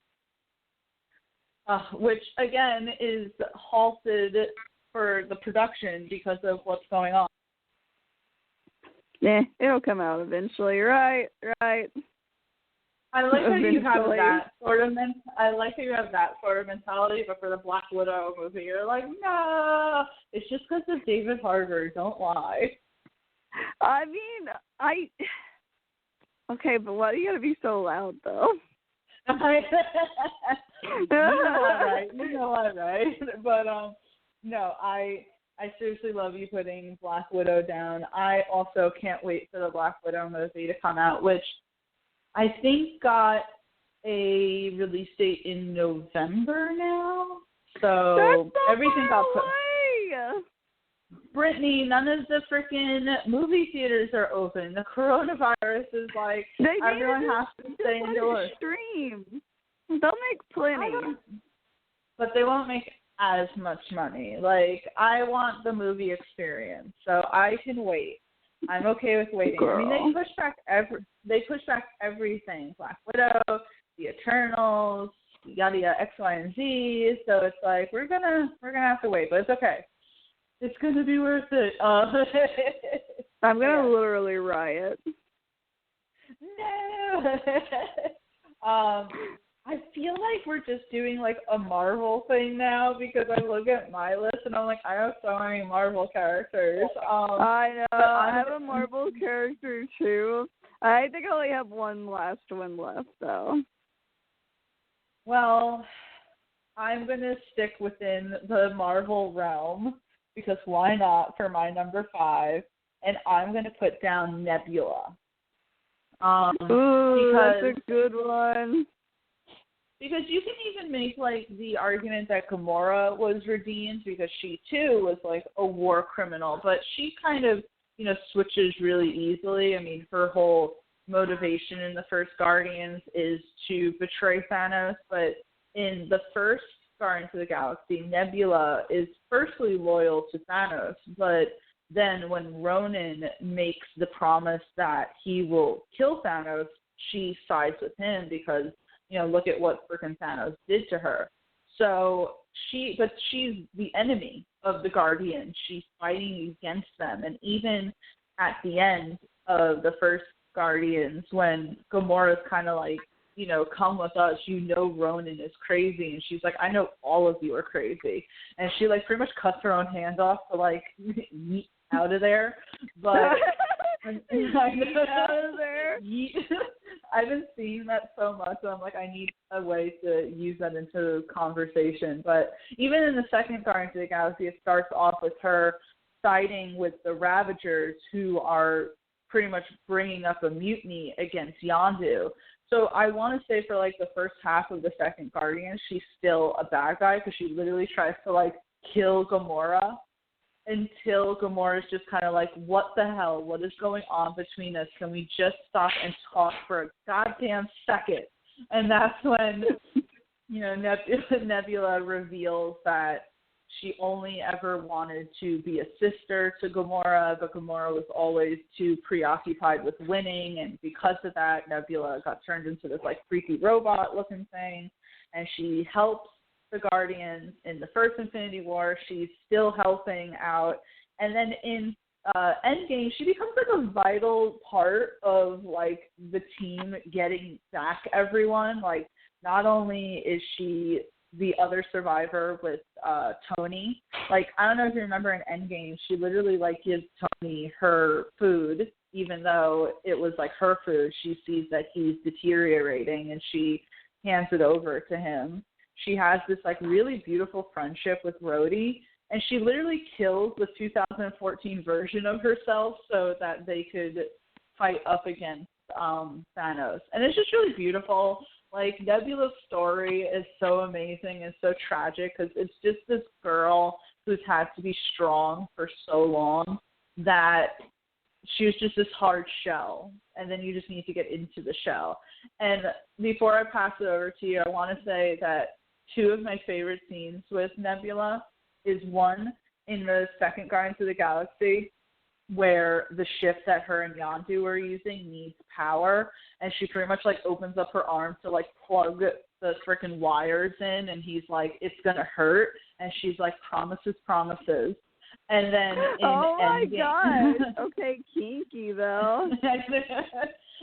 B: Which, again, is halted for the production because of what's going on.
C: Yeah, it'll come out eventually. Right.
B: I like how you have
C: Eventually.
B: that sort of I like how you have that sort of mentality, but for the Black Widow movie, you're like, no, it's just because of David Harbour. Don't lie.
C: I mean, okay, but why do you gotta be so loud though?
B: You know what, right? But no, I seriously love you putting Black Widow down. I also can't wait for the Black Widow movie to come out, which I think got a release date in November now. So
C: That's so
B: everything got put.
C: away.
B: Brittany, none of the freaking movie theaters are open. The coronavirus is like everyone has to stay indoors.
C: Stream. They'll make plenty.
B: But they won't make as much money. Like, I want the movie experience, so I can wait. I'm okay with waiting.
C: Girl.
B: I mean, they push back everything. Black Widow, The Eternals, yada yada, X, Y, and Z. So it's like we're gonna have to wait, but it's okay. It's gonna be worth it.
C: I'm gonna literally riot.
B: No. I feel like we're just doing like a Marvel thing now because I look at my list and I'm like, I have so many Marvel characters.
C: I know. I have a Marvel character too. I think I only have one last one left though.
B: Well, I'm gonna stick within the Marvel realm because why not for my number 5, and I'm gonna put down Nebula.
C: Ooh, that's a good one.
B: Because you can even make, like, the argument that Gamora was redeemed because she, too, was, like, a war criminal. But she kind of, switches really easily. I mean, her whole motivation in the first Guardians is to betray Thanos. But in the first Guardians of the Galaxy, Nebula is firstly loyal to Thanos. But then when Ronan makes the promise that he will kill Thanos, she sides with him because look at what freaking Thanos did to her. So she's the enemy of the Guardians. She's fighting against them. And even at the end of the first Guardians, when Gamora's kind of like, come with us, Ronan is crazy. And she's like, I know all of you are crazy. And she, like, pretty much cuts her own hand off to, like, yeet out of there. But
C: out of there.
B: I've been seeing that so much, so I'm like, I need a way to use that into conversation. But even in the second Guardians of the Galaxy, it starts off with her siding with the Ravagers, who are pretty much bringing up a mutiny against Yondu. So I want to say for, like, the first half of the second Guardians, she's still a bad guy because she literally tries to, like, kill Gamora. Until Gamora's just kind of like, what the hell? What is going on between us? Can we just stop and talk for a goddamn second? And that's when, Nebula reveals that she only ever wanted to be a sister to Gamora, but Gamora was always too preoccupied with winning. And because of that, Nebula got turned into this, like, freaky robot-looking thing. And she helps the Guardians in the first Infinity War. She's still helping out, and then in Endgame she becomes like a vital part of, like, the team getting back everyone. Like, not only is she the other survivor with Tony, like, I don't know if you remember in Endgame, she literally, like, gives Tony her food even though it was, like, her food. She sees that he's deteriorating and she hands it over to him. She has this, like, really beautiful friendship with Rhodey, and she literally kills the 2014 version of herself so that they could fight up against Thanos. And it's just really beautiful. Like, Nebula's story is so amazing and so tragic because it's just this girl who's had to be strong for so long that she was just this hard shell, and then you just need to get into the shell. And before I pass it over to you, I want to say that 2 of my favorite scenes with Nebula is one in the second Guardians of the Galaxy where the ship that her and Yondu are using needs power, and she pretty much, like, opens up her arm to, like, plug the freaking wires in, and he's like, it's going to hurt, and she's like, promises. And then in
C: oh my
B: Endgame,
C: god, okay, kinky though.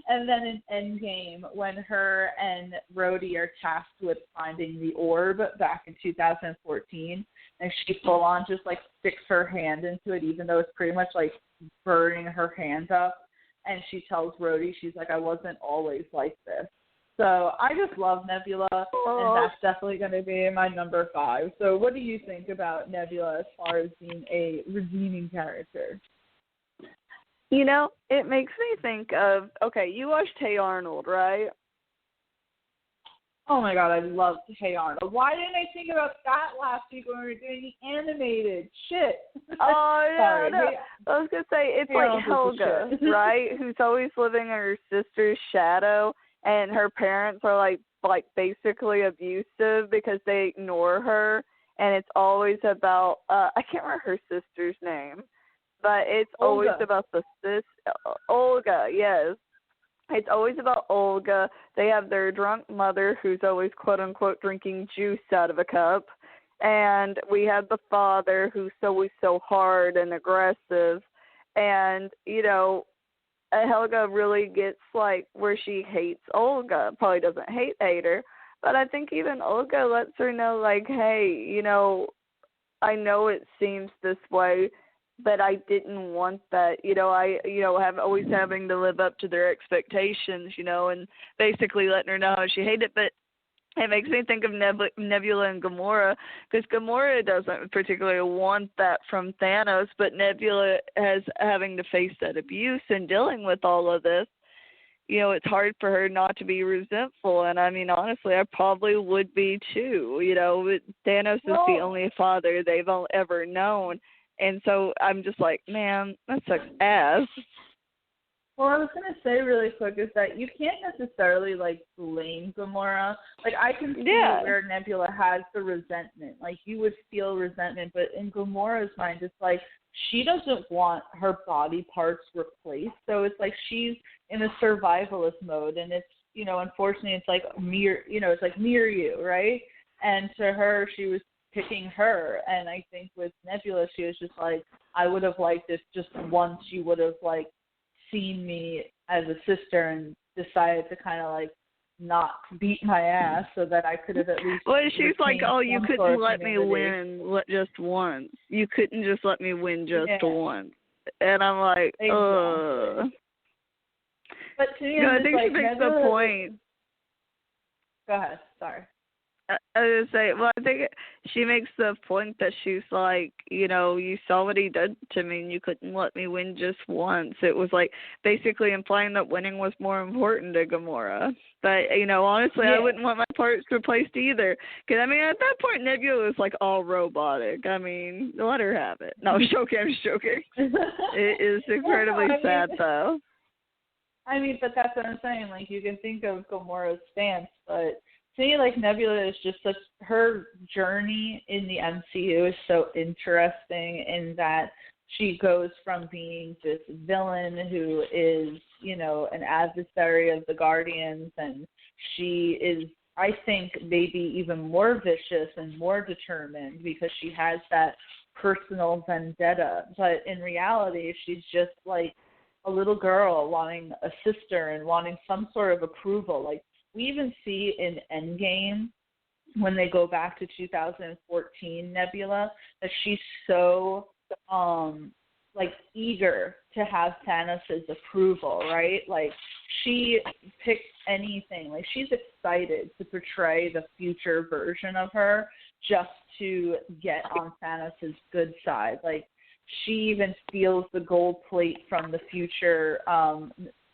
B: And then in Endgame, when her and Rhodey are tasked with finding the orb back in 2014, and she full on just like sticks her hand into it, even though it's pretty much like burning her hands up. And she tells Rhodey, she's like, I wasn't always like this. So I just love Nebula, and that's definitely going to be my number 5. So what do you think about Nebula as far as being a redeeming character?
C: You know, it makes me think of, okay, you watched Hey Arnold, right?
B: Oh my God, I loved Hey Arnold. Why didn't I think about that last week when we were doing the animated? Shit.
C: Oh, yeah,
B: Sorry.
C: no. I was going to say, it's
B: Hey
C: like
B: Arnold's a
C: Helga,
B: shit.
C: right, who's always living in her sister's shadow, and her parents are like basically abusive because they ignore her, and it's always about, I can't remember her sister's name, but it's
B: Olga.
C: always about Olga, yes. It's always about Olga. They have their drunk mother who's always, quote-unquote, drinking juice out of a cup. And we have the father who's always so hard and aggressive. And, you know, Helga really gets, like, where she hates Olga. Probably doesn't hate her. But I think even Olga lets her know, like, hey, you know, I know it seems this way, but I didn't want that. You know, have always having to live up to their expectations, you know, and basically letting her know how she hated it. But it makes me think of Nebula and Gamora, because Gamora doesn't particularly want that from Thanos, but Nebula has having to face that abuse and dealing with all of this. You know, it's hard for her not to be resentful, and I mean, honestly, I probably would be too. You know, Thanos is the only father they've ever known, and so I'm just like, man, that sucks ass.
B: Well, I was going to say really quick is that you can't necessarily, like, blame Gamora. Like, I can see where Nebula has the resentment. Like, you would feel resentment, but in Gamora's mind, it's like she doesn't want her body parts replaced. So it's like she's in a survivalist mode, and it's, you know, unfortunately, it's like it's like near you, right? And to her, she was picking her, and I think with Nebula, she was just like, I would have liked this just once. You would have, like, seen me as a sister and decided to kind of like not beat my ass so that I could have at least.
C: Well, she's like, oh, you couldn't let me win just once. You couldn't just let me win just once. And I'm like, ugh.
B: But to me,
C: I think she makes the point.
B: Go ahead. Sorry.
C: I was gonna say, well, I think she makes the point that she's like, you know, you saw what he did to me, and you couldn't let me win just once. It was like basically implying that winning was more important to Gamora. But you know, honestly, I wouldn't want my parts replaced either. Because I mean, at that point, Nebula was like all robotic. I mean, let her have it. No, I'm joking. I'm just joking. It is incredibly sad, though.
B: I mean, but that's what I'm saying. Like, you can think of Gamora's stance, but to me, like, Nebula is just such, her journey in the MCU is so interesting in that she goes from being this villain who is, you know, an adversary of the Guardians, and she is, I think, maybe even more vicious and more determined because she has that personal vendetta. But in reality, she's just like a little girl wanting a sister and wanting some sort of approval. Like, we even see in Endgame, when they go back to 2014 Nebula, that she's so, like, eager to have Thanos' approval, right? Like, she picks anything. Like, she's excited to portray the future version of her just to get on Thanos' good side. Like, she even steals the gold plate from the future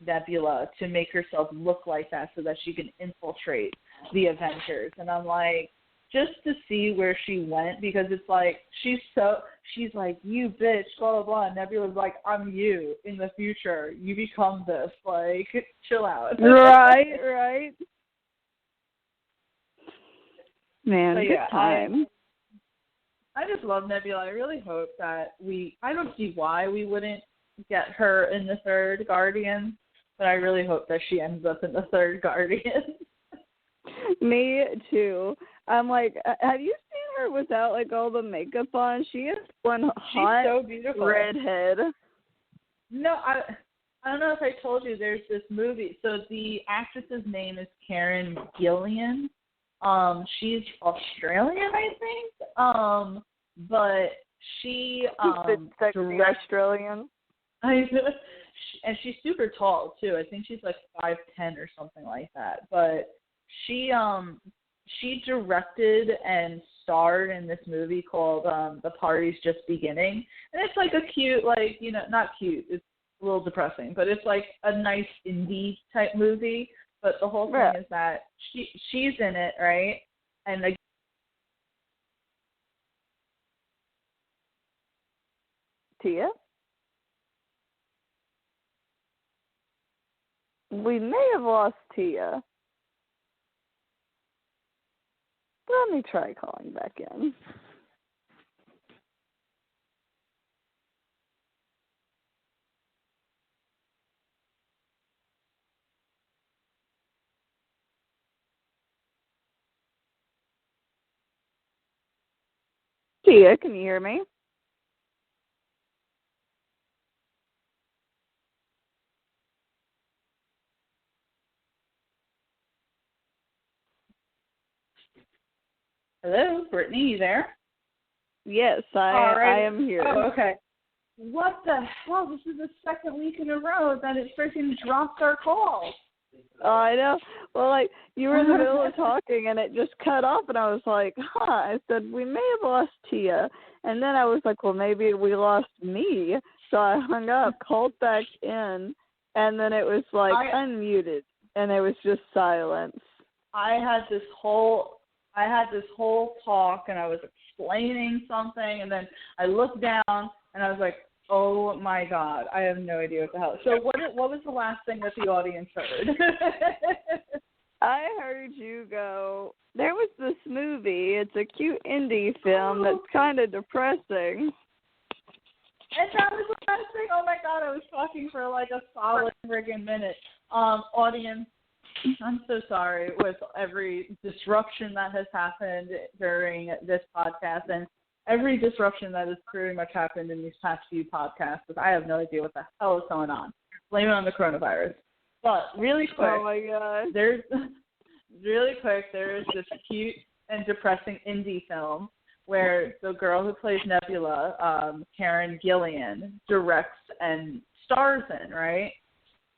B: Nebula to make herself look like that so that she can infiltrate the Avengers. And I'm like, just to see where she went, because it's like she's like, you bitch, blah blah blah. And Nebula's like, I'm you in the future. You become this. Like, chill out.
C: Right. Man,
B: so,
C: good time.
B: I just love Nebula. I really hope that I don't see why we wouldn't get her in the third Guardian, but I really hope that she ends up in the third Guardian.
C: Me too. I'm like, have you seen her without like all the makeup on? She is one hot
B: so beautiful
C: redhead.
B: No, I don't know if I told you, there's this movie. So the actress's name is Karen Gillan. She's Australian, I think. But she
C: Australian.
B: And she's super tall too. I think she's like 5'10" or something like that. But she directed and starred in this movie called The Party's Just Beginning. And it's like a cute, like, you know, not cute, it's a little depressing, but it's like a nice indie type movie. But the whole thing is that she's in it, right? And like,
C: Tia? We may have lost Tia. Let me try calling back in. Tia, can you hear me?
B: hello, Brittany, you there?
C: Yes, I am here.
B: Oh, okay. What the hell? This is the second week in a row that it freaking dropped our call.
C: Oh, I know. Well, like, you were in the middle of talking, and it just cut off, and I was like, I said, we may have lost Tia. And then I was like, well, maybe we lost me. So I hung up, called back in, and then it was, like, unmuted, and it was just silence.
B: I had this whole talk, and I was explaining something, and then I looked down, and I was like, oh my God, I have no idea what the hell. So what was the last thing that the audience heard?
C: I heard you go, there was this movie, it's a cute indie film that's kind of depressing.
B: And that was the last thing. Oh my God, I was talking for like a solid friggin' minute. Audience, I'm so sorry with every disruption that has happened during this podcast, and every disruption that has pretty much happened in these past few podcasts, because I have no idea what the hell is going on. Blame it on the coronavirus. But really quick,
C: oh my God,
B: there is this cute and depressing indie film where the girl who plays Nebula, Karen Gillan, directs and stars in, right?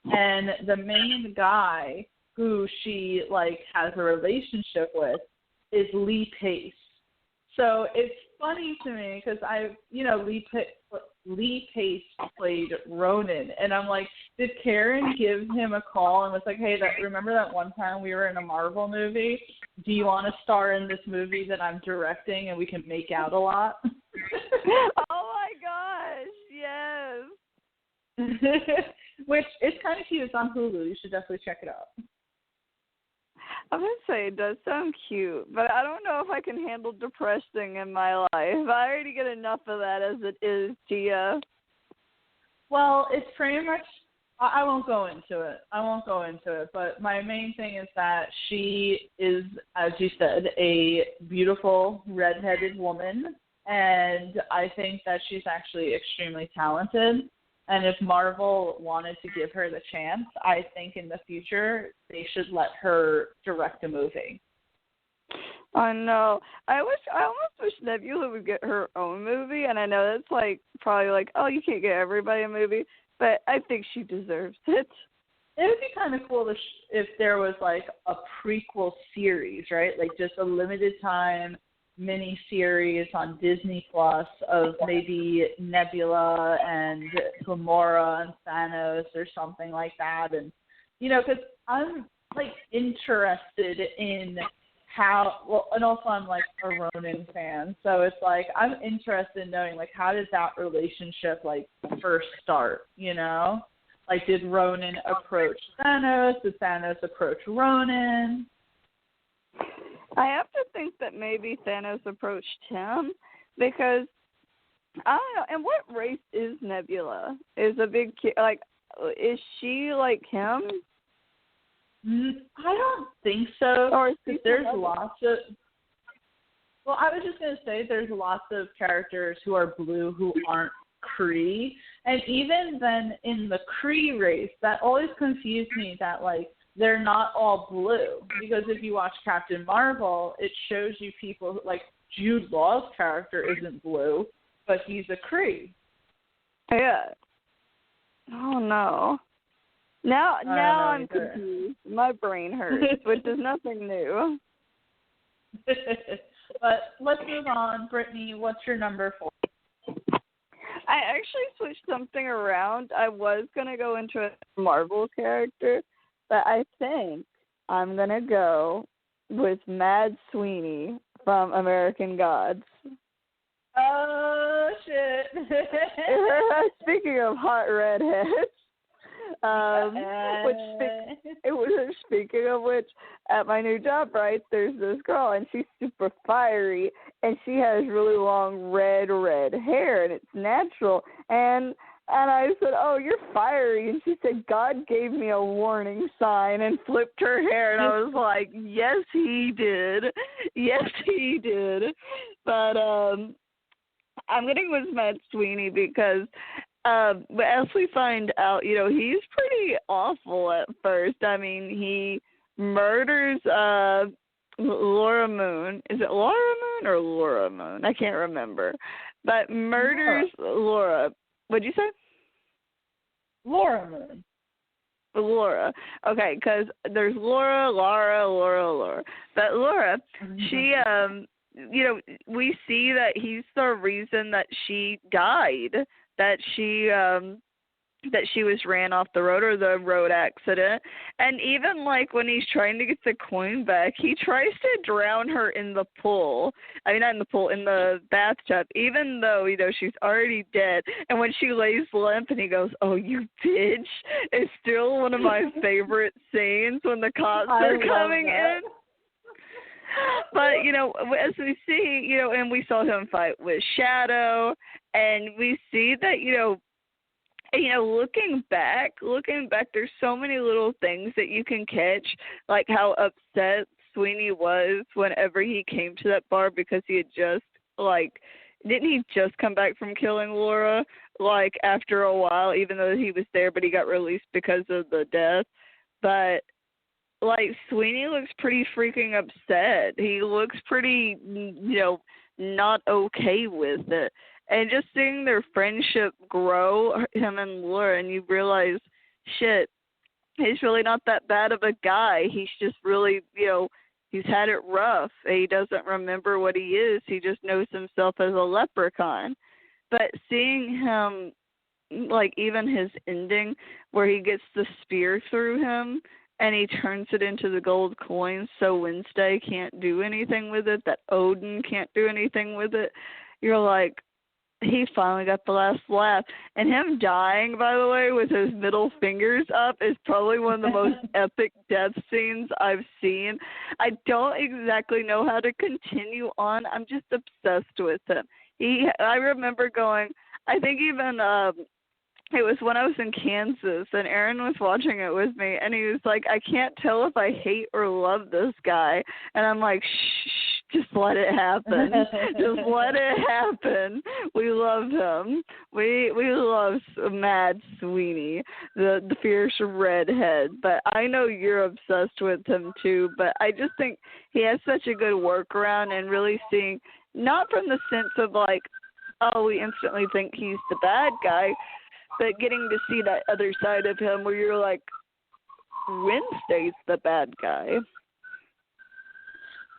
B: And the main guy who she like has a relationship with is Lee Pace. So it's funny to me because Lee Pace played Ronan, and I'm like, did Karen give him a call and was like, hey, remember that one time we were in a Marvel movie? Do you want to star in this movie that I'm directing and we can make out a lot?
C: Oh my gosh, yes.
B: Which it's kind of cute. It's on Hulu. You should definitely check it out.
C: I'm going to say it does sound cute, but I don't know if I can handle depressing in my life. I already get enough of that as it is, Tia.
B: Well, it's pretty much, I won't go into it, but my main thing is that she is, as you said, a beautiful redheaded woman, and I think that she's actually extremely talented. And if Marvel wanted to give her the chance, I think in the future they should let her direct a movie.
C: I know. I almost wish Nebula would get her own movie, and I know that's like probably like, oh, you can't get everybody a movie, but I think she deserves it.
B: It would be kind of cool if there was like a prequel series, right? Like just a limited time mini series on Disney Plus of maybe Nebula and Gamora and Thanos or something like that. And, you know, because I'm like interested in and also I'm like a Ronan fan. So it's like, I'm interested in knowing like, how did that relationship like first start, you know? Like, did Ronan approach Thanos? Did Thanos approach Ronan?
C: I have to think that maybe Thanos approached him because, I don't know, and what race is Nebula? Is she like him?
B: I don't think so.
C: Or
B: there's lots of, well, I was just going to say there's lots of characters who are blue who aren't Kree. And even then in the Kree race, that always confused me that, like, they're not all blue. Because if you watch Captain Marvel, it shows you people, like, Jude Law's character isn't blue, but he's a Kree.
C: Yeah. Oh, no. Now I'm confused. My brain hurts, which is nothing new.
B: But let's move on. Brittany, what's your number 4?
C: I actually switched something around. I was going to go into a Marvel character, but I think I'm going to go with Mad Sweeney from American Gods.
B: Oh, shit.
C: Speaking of hot redheads, speaking of which, at my new job, right, there's this girl, and she's super fiery, and she has really long red hair, and it's natural, and I said, oh, you're fiery, and she said, God gave me a warning sign, and flipped her hair, and I was like, yes, he did. Yes, he did. But I'm going to go with Matt Sweeney because but as we find out, you know, he's pretty awful at first. I mean, he murders Laura Moon. Is it Laura Moon or Laura Moon? I can't remember. But murders Laura. What'd you say?
B: Laura Moon.
C: Laura. Okay, because there's Laura. But Laura, she, you know, we see that he's the reason that she died, that she was ran off the road, or the road accident. And even, like, when he's trying to get the coin back, he tries to drown her in the pool. I mean, not in the pool, in the bathtub, even though, you know, she's already dead. And when she lays limp and he goes, oh, you bitch, it's still one of my favorite scenes when the cops are coming in. But, you know, as we see, you know, and we saw him fight with Shadow, and we see that, you know, looking back, there's so many little things that you can catch, like how upset Sweeney was whenever he came to that bar because he had just, like, didn't he just come back from killing Laura, like, after a while, even though he was there, but he got released because of the death. But, like, Sweeney looks pretty freaking upset. He looks pretty, you know, not okay with it. And just seeing their friendship grow, him and Laura, and you realize, shit, he's really not that bad of a guy. He's just really, you know, he's had it rough. He doesn't remember what he is. He just knows himself as a leprechaun. But seeing him, like, even his ending, where he gets the spear through him, and he turns it into the gold coins so Wednesday can't do anything with it, that Odin can't do anything with it, you're like, he finally got the last laugh. And him dying, by the way, with his middle fingers up is probably one of the most epic death scenes I've seen. I don't exactly know how to continue on. I'm just obsessed with him. I remember going, I think even it was when I was in Kansas, and Aaron was watching it with me, and he was like, I can't tell if I hate or love this guy. And I'm like, shh, just let it happen. Just let it happen. We love him. We love Mad Sweeney, the fierce redhead. But I know you're obsessed with him too, but I just think he has such a good workaround, and really seeing, not from the sense of like, oh, we instantly think he's the bad guy, but getting to see that other side of him where you're like, Wednesday's the bad guy.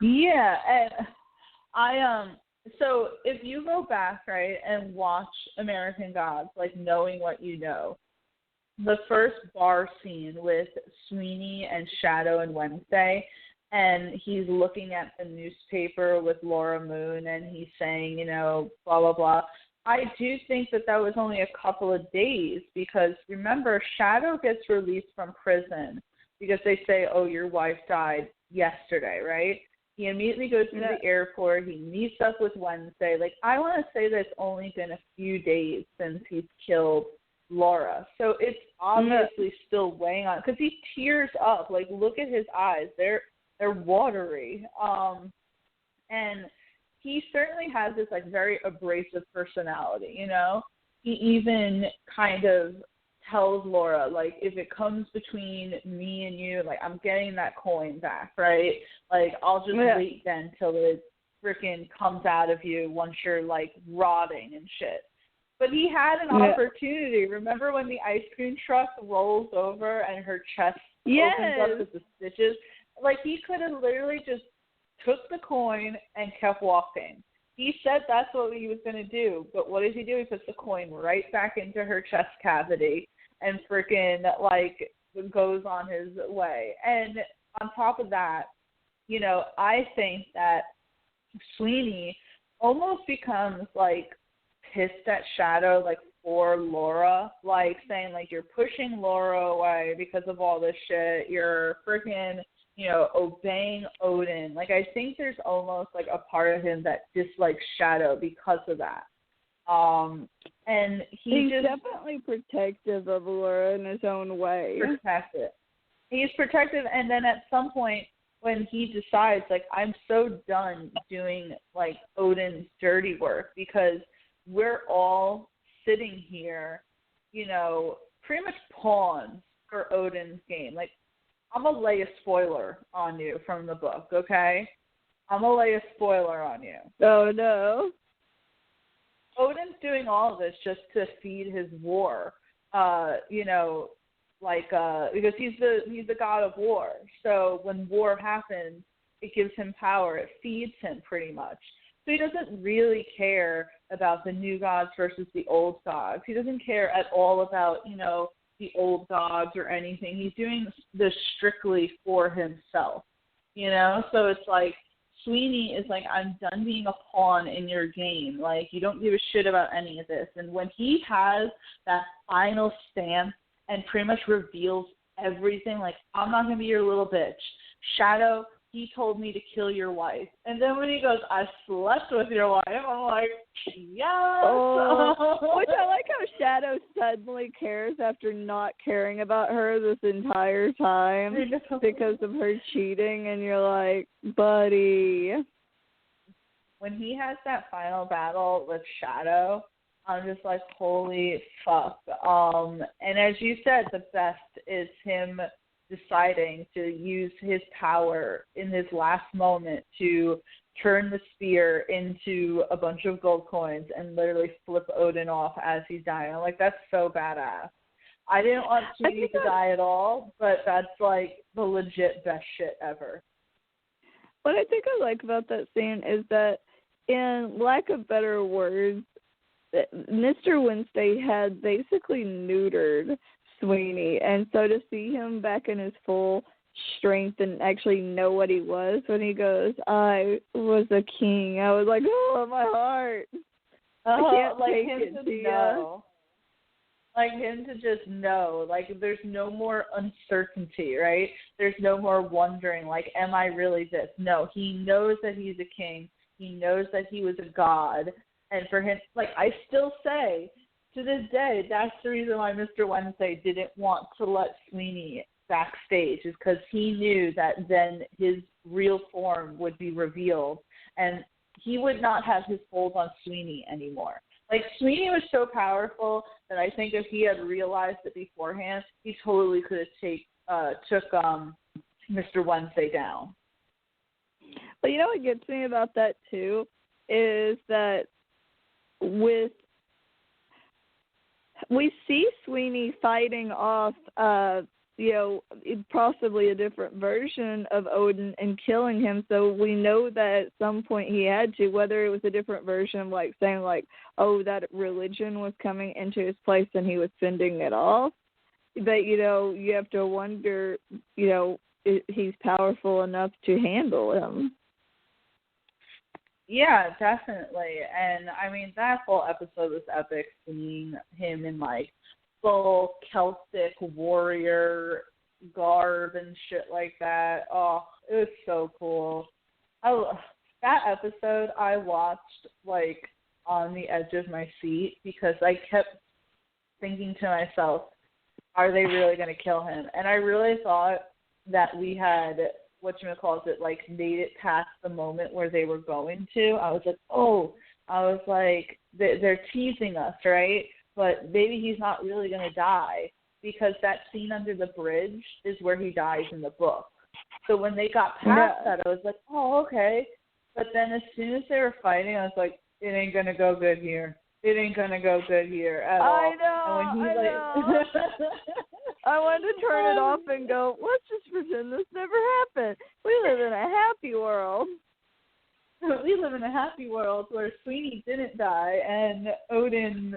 B: Yeah, and so if you go back, right, and watch American Gods, like knowing what you know, the first bar scene with Sweeney and Shadow and Wednesday, and he's looking at the newspaper with Laura Moon, and he's saying, you know, blah, blah, blah. I do think that was only a couple of days, because remember, Shadow gets released from prison because they say, oh, your wife died yesterday, right? He immediately goes to the airport. He meets up with Wednesday. Like, I want to say that it's only been a few days since he's killed Laura. So it's obviously still weighing on, because he tears up. Like, look at his eyes. They're watery. And he certainly has this, like, very abrasive personality, you know? he even kind of tells Laura, like, if it comes between me and you, like, I'm getting that coin back, right? Like, I'll just wait then till it freaking comes out of you once you're, like, rotting and shit. But he had an opportunity. Remember when the ice cream truck rolls over and her chest opens up with the stitches? Like, he could have literally just took the coin and kept walking. He said that's what he was going to do. But what does he do? He puts the coin right back into her chest cavity and freaking, like, goes on his way. And on top of that, you know, I think that Sweeney almost becomes, like, pissed at Shadow, like, for Laura, like, saying, like, you're pushing Laura away because of all this shit. You're freaking, you know, obeying Odin. Like, I think there's almost, like, a part of him that dislikes Shadow because of that. And he's
C: definitely protective of Laura in his own way.
B: Protective. He's protective, and then at some point when he decides, like, I'm so done doing, like, Odin's dirty work because we're all sitting here, you know, pretty much pawns for Odin's game. Like, I'm going to lay a spoiler on you from the book, okay? I'm going to lay a spoiler on you.
C: Oh, no.
B: Odin's doing all of this just to feed his war, you know, like, because he's the god of war. So when war happens, it gives him power. It feeds him pretty much. So he doesn't really care about the new gods versus the old gods. He doesn't care at all about, you know, the old gods or anything. He's doing this strictly for himself, you know? So it's like Sweeney is like, I'm done being a pawn in your game. Like, you don't give a shit about any of this. And when he has that final stance and pretty much reveals everything, like, I'm not going to be your little bitch. Shadow, he told me to kill your wife. And then when he goes, I slept with your wife, I'm like, yes.
C: Oh, which I like how Shadow suddenly cares after not caring about her this entire time because of her cheating. And you're like, buddy.
B: When he has that final battle with Shadow, I'm just like, holy fuck. And as you said, the best is him deciding to use his power in his last moment to turn the spear into a bunch of gold coins and literally flip Odin off as he's dying. I'm like, that's so badass. I didn't want Sweeney to die at all, but that's like the legit best shit ever.
C: What I think I like about that scene is that, in lack of better words, Mr. Wednesday had basically neutered Sweeney, and so to see him back in his full strength and actually know what he was when he goes, I was a king, I was like, oh, my heart. I can't
B: like
C: take
B: him
C: it
B: to know. Like him to just know. Like, there's no more uncertainty, right? There's no more wondering, like, am I really this? No, he knows that he's a king. He knows that he was a god. And for him, like, I still say, to this day, that's the reason why Mr. Wednesday didn't want to let Sweeney backstage, is because he knew that then his real form would be revealed, and he would not have his hold on Sweeney anymore. Like, Sweeney was so powerful that I think if he had realized it beforehand, he totally could have took Mr. Wednesday down.
C: But you know what gets me about that, too, is that we see Sweeney fighting off, possibly a different version of Odin and killing him. So we know that at some point he had to, whether it was a different version, like saying like, oh, that religion was coming into his place and he was sending it off. But, you have to wonder, he's powerful enough to handle him.
B: Yeah, definitely. And, I mean, that whole episode was epic, seeing him in, like, full Celtic warrior garb and shit like that. Oh, it was so cool. That episode I watched, like, on the edge of my seat because I kept thinking to myself, are they really going to kill him? And I really thought that we had like made it past the moment where they were going to. I was like, they're teasing us, right? but maybe he's not really going to die, because that scene under the bridge is where he dies in the book. So when they got past that, I was like, oh, okay. But then as soon as they were fighting, I was like, it ain't going to go good here. It ain't going to go good here at all.
C: I know. I wanted to turn it off and go, let's just pretend this never happened. We live in a happy world.
B: We live in a happy world where Sweeney didn't die and Odin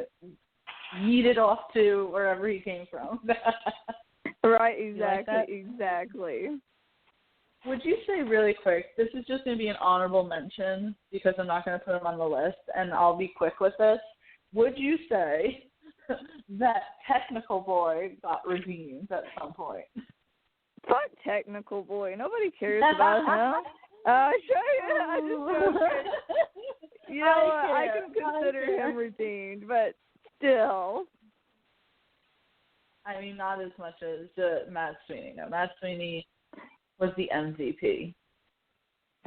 B: yeeted off to wherever he came from.
C: Right, exactly,
B: like
C: exactly.
B: Would you say really quick, this is just going to be an honorable mention because I'm not going to put him on the list, and I'll be quick with this. Would you say that Technical Boy got redeemed at some point?
C: Fuck Technical Boy. Nobody cares about him. I just don't. You know what? I can consider him redeemed, but still.
B: I mean, not as much as Matt Sweeney. No, Matt Sweeney was the MVP.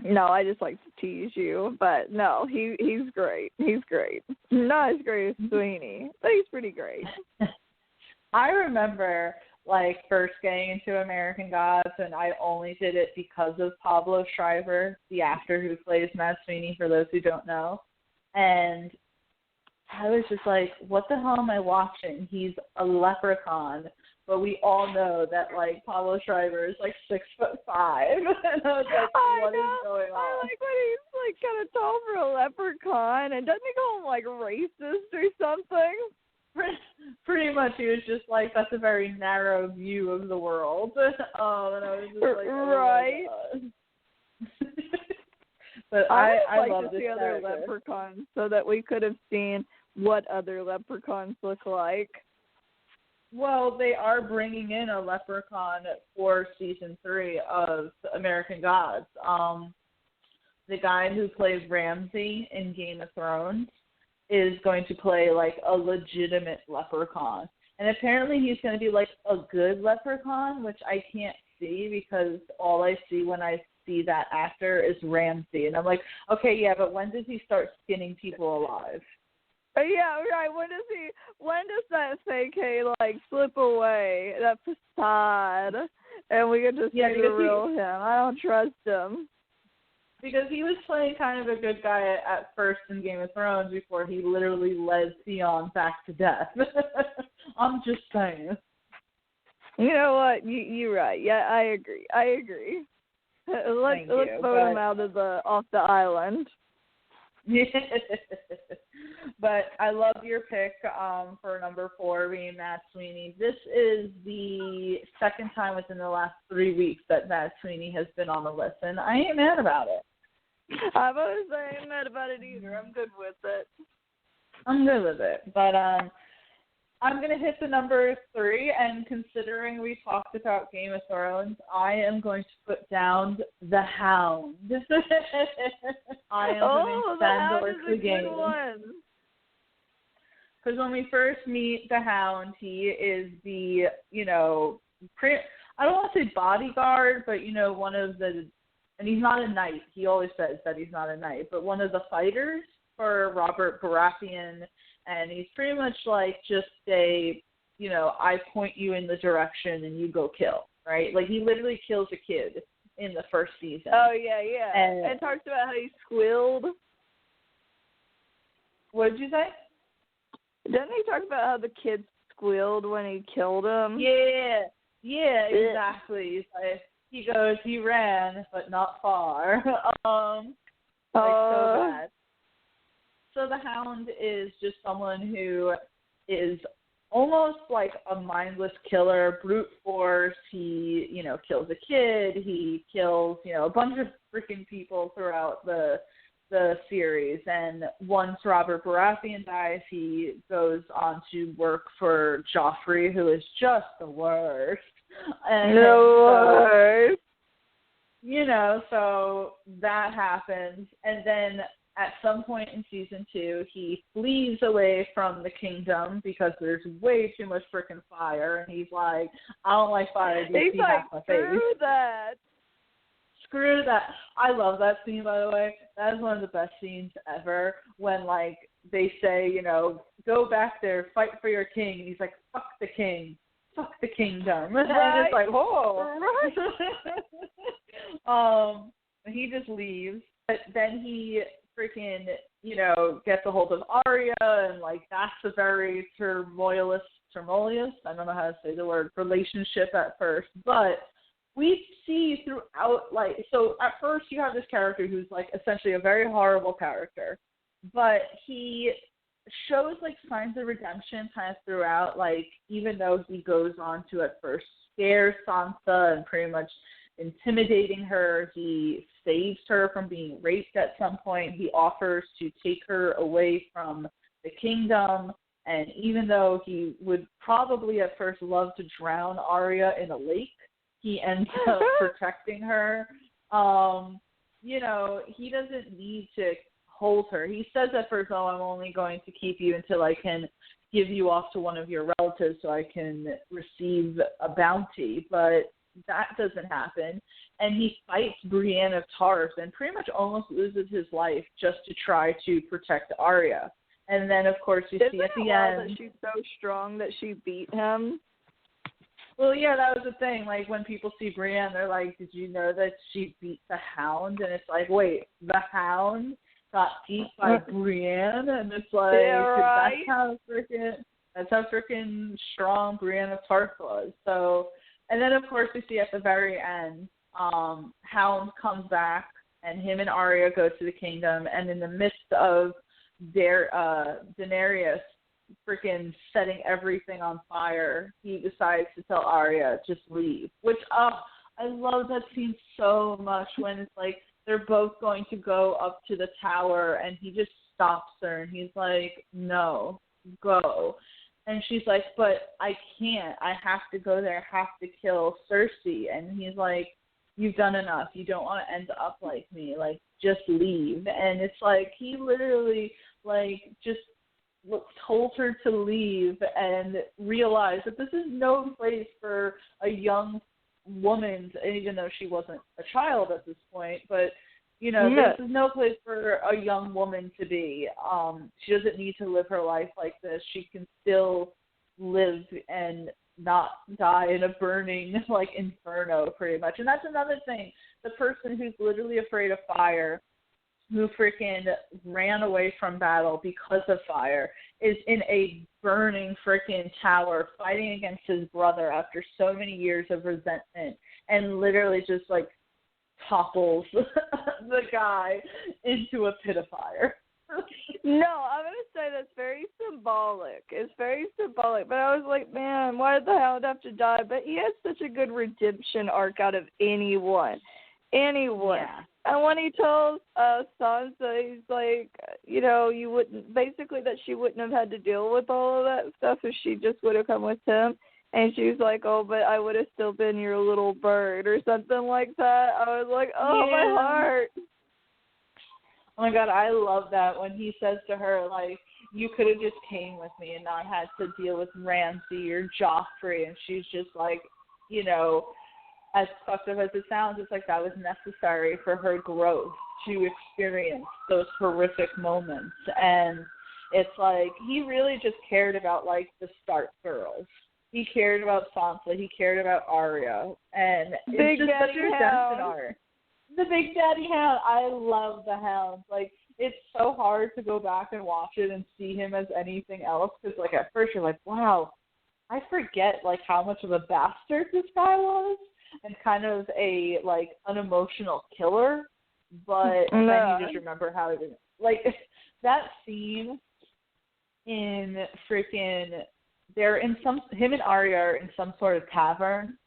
C: No, I just like to tease you, but no, he's great. He's great. Not as great as Sweeney, but he's pretty great.
B: I remember, like, first getting into American Gods, and I only did it because of Pablo Schreiber, the actor who plays Matt Sweeney, for those who don't know. And I was just like, what the hell am I watching? He's a leprechaun. But we all know that, like, Pablo Schreiber is, like, 6'5". And I was like, what is going on?
C: I like when he's, like, kind of tall for a leprechaun. And doesn't he call him, like, racist or something?
B: Pretty much, he was just like, that's a very narrow view of the world. And I was just like,
C: right.
B: Oh but
C: I would
B: love
C: like to
B: this
C: see other
B: character.
C: leprechauns so that we could have seen what other leprechauns look like.
B: Well, they are bringing in a leprechaun for season 3 of American Gods. The guy who plays Ramsay in Game of Thrones is going to play, like, a legitimate leprechaun. And apparently he's going to be, like, a good leprechaun, which I can't see because all I see when I see that actor is Ramsay. And I'm like, okay, yeah, but when does he start skinning people alive?
C: Yeah, right. When does that fake like slip away, that facade, and we get to see the real him? I don't trust him.
B: Because he was playing kind of a good guy at first in Game of Thrones before he literally led Theon back to death. I'm just saying.
C: You know what? You're right. Yeah, I agree. Let's vote him out of off the island.
B: But I love your pick for number 4 being Matt Sweeney. This is the second time within the last 3 weeks that Matt Sweeney has been on the list, and I ain't mad about it.
C: I ain't mad about it either. I'm good with it.
B: I'm good with it. But I'm going to hit the number 3, and considering we talked about Game of Thrones, I am going to put down the Hound. I am going to Sandor Clegane. Because when we first meet the Hound, he is the, I don't want to say bodyguard, but, one of the, and he's not a knight. He always says that he's not a knight, but one of the fighters for Robert Baratheon. And he's pretty much like just a, I point you in the direction and you go kill, right? Like he literally kills a kid in the first season.
C: Oh, yeah. And talks about how he squealed.
B: What did you say?
C: Doesn't he talk about how the kid squealed when he killed him?
B: Yeah, exactly. He goes, he ran, but not far. So bad. So the Hound is just someone who is almost like a mindless killer, brute force. He, kills a kid. He kills, a bunch of freaking people throughout the series. And once Robert Baratheon dies, he goes on to work for Joffrey, who is just the worst. And
C: worst.
B: So that happens. And then at some point in season 2, he flees away from the kingdom because there's way too much freaking fire. And he's like, I don't like fire. Do you see half my face?
C: Screw that.
B: screw that. I love that scene, by the way. That is one of the best scenes ever when, like, they say, you know, go back there, fight for your king. And he's like, fuck the king. Fuck the kingdom.
C: Right.
B: And it's like, whoa.
C: Right.
B: He just leaves. But then he freaking, you know, gets a hold of Arya, and, like, that's a very turmoilous, I don't know how to say the word, relationship at first. But we see throughout, like, so at first you have this character who's, like, essentially a very horrible character, but he shows, like, signs of redemption kind of throughout, like, even though he goes on to at first scare Sansa and pretty much intimidating her, he saves her from being raped at some point. He offers to take her away from the kingdom, and even though he would probably at first love to drown Arya in a lake, he ends up protecting her. You know, he doesn't need to hold her. He says at first, oh, I'm only going to keep you until I can give you off to one of your relatives so I can receive a bounty. But that doesn't happen. And he fights Brienne of Tarth and pretty much almost loses his life just to try to protect Arya. And then, of course, you see at the end
C: that she's so strong that she beat him.
B: Well, yeah, that was the thing. Like, when people see Brienne, they're like, did you know that she beat the Hound? And it's like, wait, the Hound got beat by Brienne? And it's like,
C: yeah, right.
B: that's how freaking strong Brienne of Tarth was. So, and then, of course, we see at the very end, Hound comes back, and him and Arya go to the kingdom, and in the midst of Daenerys freaking setting everything on fire, he decides to tell Arya, just leave. Which, I love that scene so much when it's like they're both going to go up to the tower, and he just stops her, and he's like, no, go. And she's like, but I can't. I have to go there. I have to kill Cersei. And he's like, you've done enough. You don't want to end up like me. Like, just leave. And it's like he literally, like, just told her to leave and realized that this is no place for a young woman, even though she wasn't a child at this point, but, you know, this is no place for a young woman to be. She doesn't need to live her life like this. She can still live and not die in a burning, like, inferno, pretty much. And that's another thing. The person who's literally afraid of fire, who freaking ran away from battle because of fire, is in a burning freaking tower fighting against his brother after so many years of resentment, and literally just, like, topples the guy into a pit of fire.
C: No, I'm going to say that's very symbolic. It's very symbolic. But I was like, man, why did the Hound have to die? But he has such a good redemption arc out of anyone. Yeah. And when he tells Sansa, he's like, you know, you wouldn't, basically that she wouldn't have had to deal with all of that stuff if she just would have come with him. And she's like, oh, but I would have still been your little bird or something like that. I was like, oh, yeah. My heart.
B: Oh, my God, I love that when he says to her, like, you could have just came with me and not had to deal with Ramsay or Joffrey. And she's just like, you know, as fucked up as it sounds, it's like that was necessary for her growth to experience those horrific moments. And it's like he really just cared about, like, the Stark girls. He cared about Sansa. He cared about Arya. And it's just such a redemption arc. The Big Daddy Hound. I love the Hound. Like, it's so hard to go back and watch it and see him as anything else because, like, at first you're like, wow, I forget, like, how much of a bastard this guy was and kind of a, like, unemotional killer. But then you just remember how it was. Like, that scene in freaking, they're in some, him and Arya are in some sort of tavern,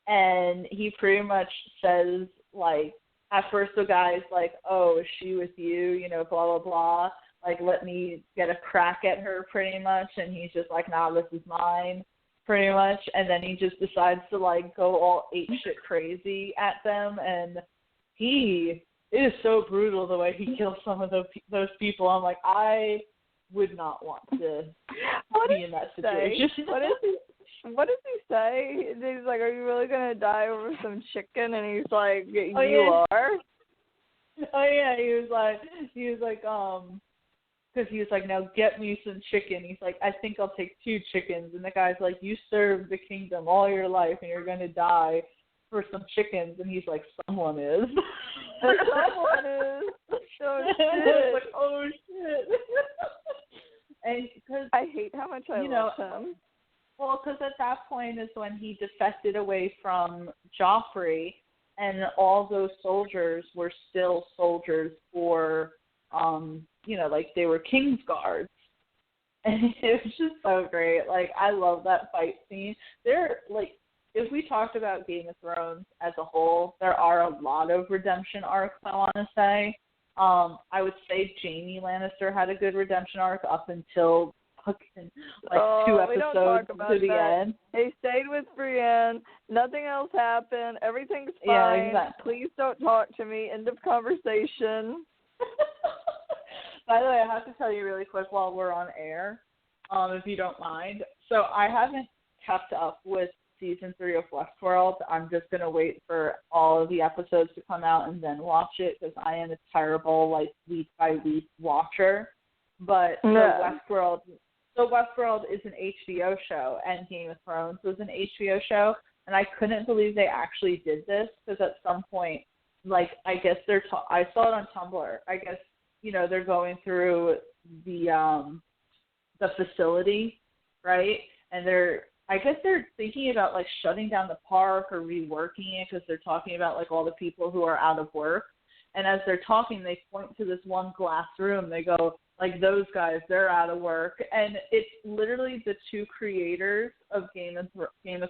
B: and he pretty much says, like, at first the guy's like, oh, is she with you? You know, blah, blah, blah. Like, let me get a crack at her pretty much. And he's just like, nah, this is mine pretty much. And then he just decides to, like, go all ape shit crazy at them. And it is so brutal the way he kills some of those people. I'm like, I would not want to be in that situation.
C: What is he? what does he say? He's like, "Are you really gonna die over some chicken?" And he's like, "You are."
B: Oh yeah, he was like, because he was like, "Now get me some chicken." He's like, "I think I'll take 2 chickens." And the guy's like, "You served the kingdom all your life, and you're gonna die for some chickens." And he's like, "Someone is."
C: Someone is. Oh shit.
B: Like, oh shit. And because
C: I hate how much I love him.
B: Well, because at that point is when he defected away from Joffrey, and all those soldiers were still soldiers for, like they were King's Guards. And it was just so great. Like, I love that fight scene. If we talked about Game of Thrones as a whole, there are a lot of redemption arcs, I want to say. I would say Jaime Lannister had a good redemption arc up until fucking 2 episodes to the end.
C: He stayed with Brienne. Nothing else happened. Everything's fine.
B: Yeah, exactly.
C: Please don't talk to me. End of conversation.
B: By the way, I have to tell you really quick while we're on air, if you don't mind. So I haven't kept up with season 3 of Westworld. I'm just going to wait for all of the episodes to come out and then watch it, because I am a terrible, week by week watcher. But Westworld is an HBO show, and Game of Thrones was an HBO show, and I couldn't believe they actually did this, because at some point, I guess I saw it on Tumblr. I guess, they're going through the facility, right? And I guess they're thinking about shutting down the park or reworking it, because they're talking about all the people who are out of work. And as they're talking, they point to this one glass room. They go, those guys, they're out of work. And it's literally the 2 creators of Game of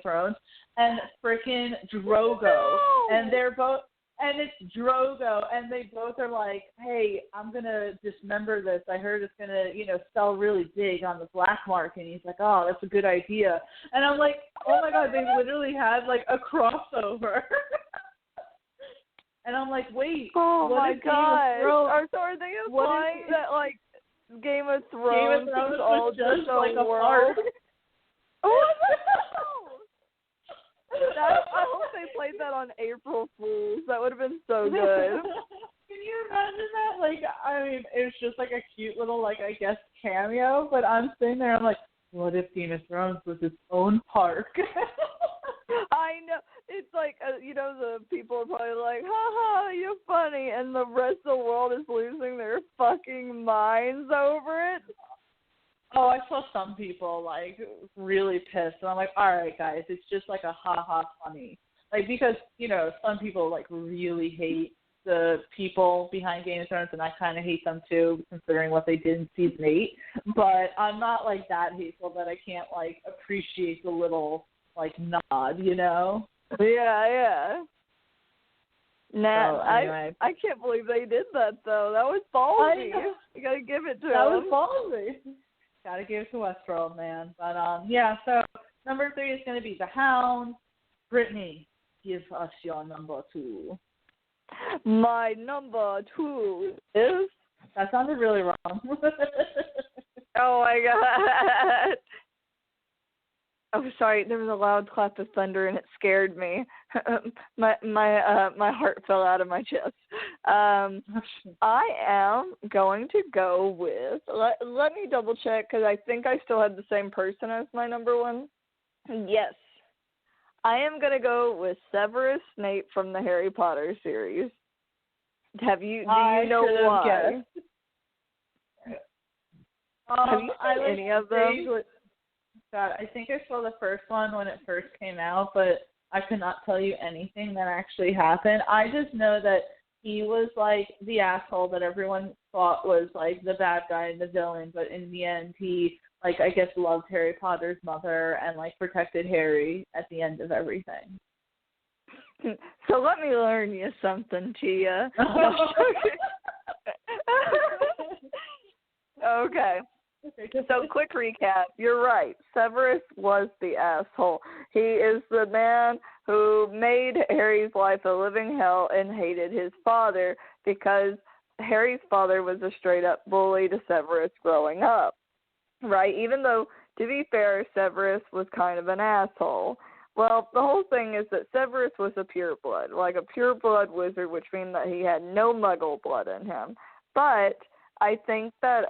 B: Thrones and frickin' Drogo.
C: No!
B: And it's Drogo, and they both are like, "Hey, I'm going to dismember this. I heard it's going to, sell really big on the black market." And he's like, "Oh, that's a good idea." And I'm like, oh my God, they literally had a crossover. And I'm like, wait,
C: oh
B: what
C: my
B: is
C: God.
B: Game of Thrones?
C: So are they implying that Game of Thrones is all just a
B: a
C: world? Oh I hope they played that on April Fools. That would have been so good.
B: Can you imagine that? It was just a cute little, I guess, cameo. But I'm sitting there, I'm like, what if Game of Thrones was its own park?
C: I know. It's the people are probably like, "Ha ha, you're funny," and the rest of the world is losing their fucking minds over it.
B: Oh, I saw some people really pissed, and I'm like, all right, guys, it's just a ha-ha funny. Because, some people really hate the people behind Game of Thrones, and I kind of hate them too, considering what they did in season 8. But I'm not that hateful that I can't appreciate the little nod,
C: Yeah. Nat,
B: so, anyway.
C: I can't believe they did that though. That was ballsy. You gotta give it to them.
B: That was ballsy. Gotta give it to Westworld, man. But so number 3 is going to be The Hound. Brittany, give us your number 2.
C: My number 2 is...
B: That sounded really wrong.
C: Oh my God. Oh, sorry. There was a loud clap of thunder, and it scared me. My heart fell out of my chest. I am going to go with. Let me double check, because I think I still had the same person as my number 1. Yes, I am going to go with Severus Snape from the Harry Potter series. Do you know why? Have you seen any of them?
B: God, I think I saw the first one when it first came out, but I could not tell you anything that actually happened. I just know that he was the asshole that everyone thought was the bad guy and the villain, but in the end he I guess loved Harry Potter's mother and protected Harry at the end of everything.
C: So let me learn you something, Tia. Okay. So quick recap. You're right. Severus was the asshole. He is the man who made Harry's life a living hell and hated his father because Harry's father was a straight up bully to Severus growing up. Right? Even though to be fair, Severus was kind of an asshole. Well, the whole thing is that Severus was a pureblood, like a pureblood wizard, which means that he had no Muggle blood in him. But I think that,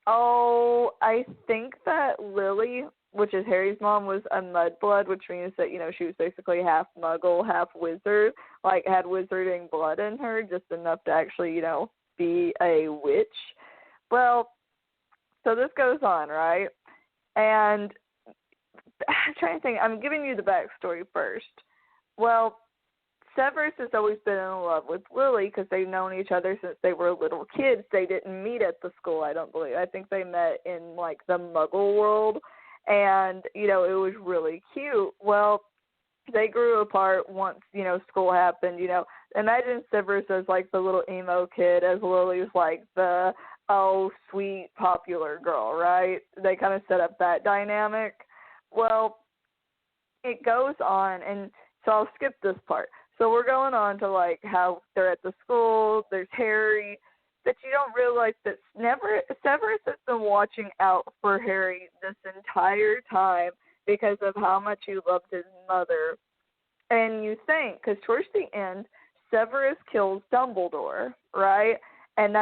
C: I think that Lily, which is Harry's mom, was a mudblood, which means that, she was basically half Muggle, half wizard, like had wizarding blood in her, just enough to actually, be a witch. Well, so this goes on, right? And I'm trying to think. I'm giving you the backstory first. Well, Severus has always been in love with Lily because they've known each other since they were little kids. They didn't meet at the school, I don't believe. I think they met in, the Muggle world, and, it was really cute. Well, they grew apart once, school happened, Imagine Severus as, the little emo kid, as Lily's, the, sweet, popular girl, right? They kind of set up that dynamic. Well, it goes on, and so I'll skip this part. So we're going on to, how they're at the school, there's Harry, but you don't realize that Severus has been watching out for Harry this entire time because of how much he loved his mother. And you think, because towards the end, Severus kills Dumbledore, right? And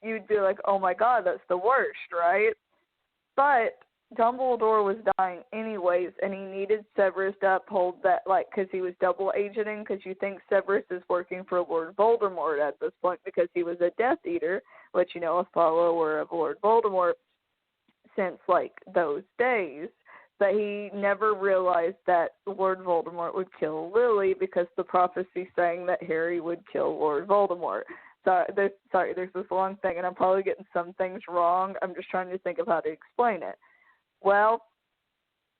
C: you'd be like, oh my God, that's the worst, right? But Dumbledore was dying anyways, and he needed Severus to uphold that, because he was double agenting, because you think Severus is working for Lord Voldemort at this point because he was a Death Eater, which, a follower of Lord Voldemort since, those days. But he never realized that Lord Voldemort would kill Lily because the prophecy saying that Harry would kill Lord Voldemort. There's this long thing, and I'm probably getting some things wrong. I'm just trying to think of how to explain it. Well,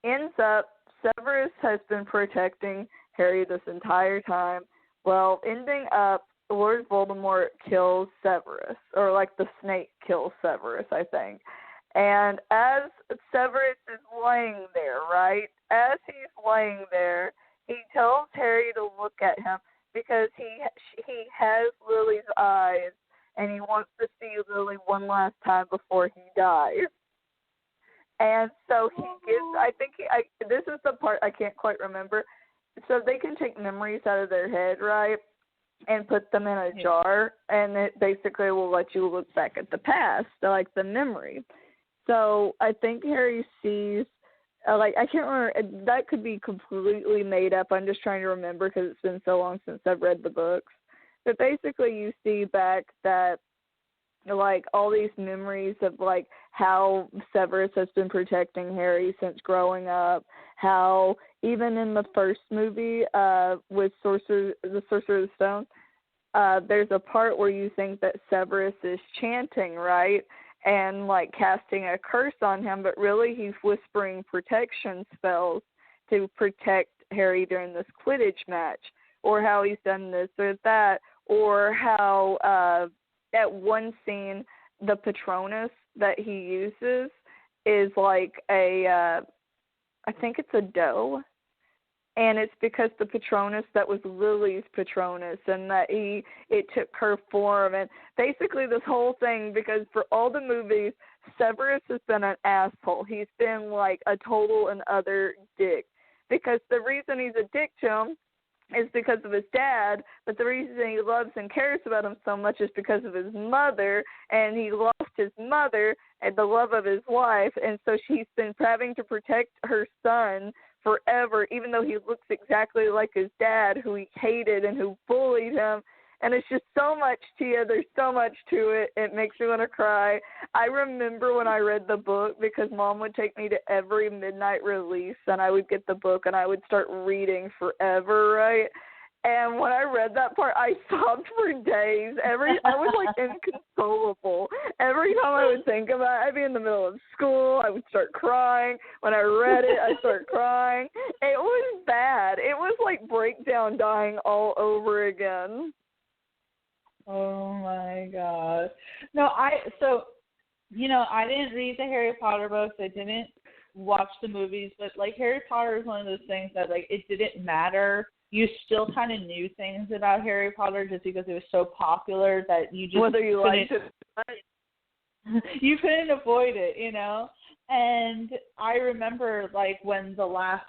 C: ends up, Severus has been protecting Harry this entire time. Well, ending up, Lord Voldemort kills Severus, or the snake kills Severus, I think. And as Severus is laying there, right, as he's laying there, he tells Harry to look at him because he has Lily's eyes, and he wants to see Lily one last time before he dies. And so he gives, this is the part I can't quite remember. So they can take memories out of their head, right, and put them in a jar, and it basically will let you look back at the past, the memory. So I think Harry sees, I can't remember, that could be completely made up. I'm just trying to remember because it's been so long since I've read the books. But basically you see back that, all these memories of, how Severus has been protecting Harry since growing up, how even in the first movie with the Sorcerer's Stone, there's a part where you think that Severus is chanting, right, and, casting a curse on him, but really he's whispering protection spells to protect Harry during this Quidditch match, or how he's done this or that, or how at one scene, the Patronus that he uses is I think it's a doe, and it's because the Patronus that was Lily's Patronus, and that it took her form, and basically this whole thing, because for all the movies, Severus has been an asshole. He's been a total and utter dick, because the reason he's a dick to him is because of his dad, but the reason he loves and cares about him so much is because of his mother, and he lost his mother and the love of his wife, and so she's been having to protect her son forever, even though he looks exactly like his dad, who he hated and who bullied him. And it's just so much, Tia. There's so much to it. It makes me want to cry. I remember when I read the book, because Mom would take me to every midnight release, and I would get the book, and I would start reading forever, right? And when I read that part, I sobbed for days. I was inconsolable. Every time I would think about it, I'd be in the middle of school, I would start crying. When I read it, I'd start crying. It was bad. It was like breakdown dying all over again.
B: Oh my gosh. No, I didn't read the Harry Potter books. I didn't watch the movies, but Harry Potter is one of those things that it didn't matter. You still kind of knew things about Harry Potter just because it was so popular that you just
C: whether you liked it.
B: you couldn't avoid it, you know. And I remember like when the last,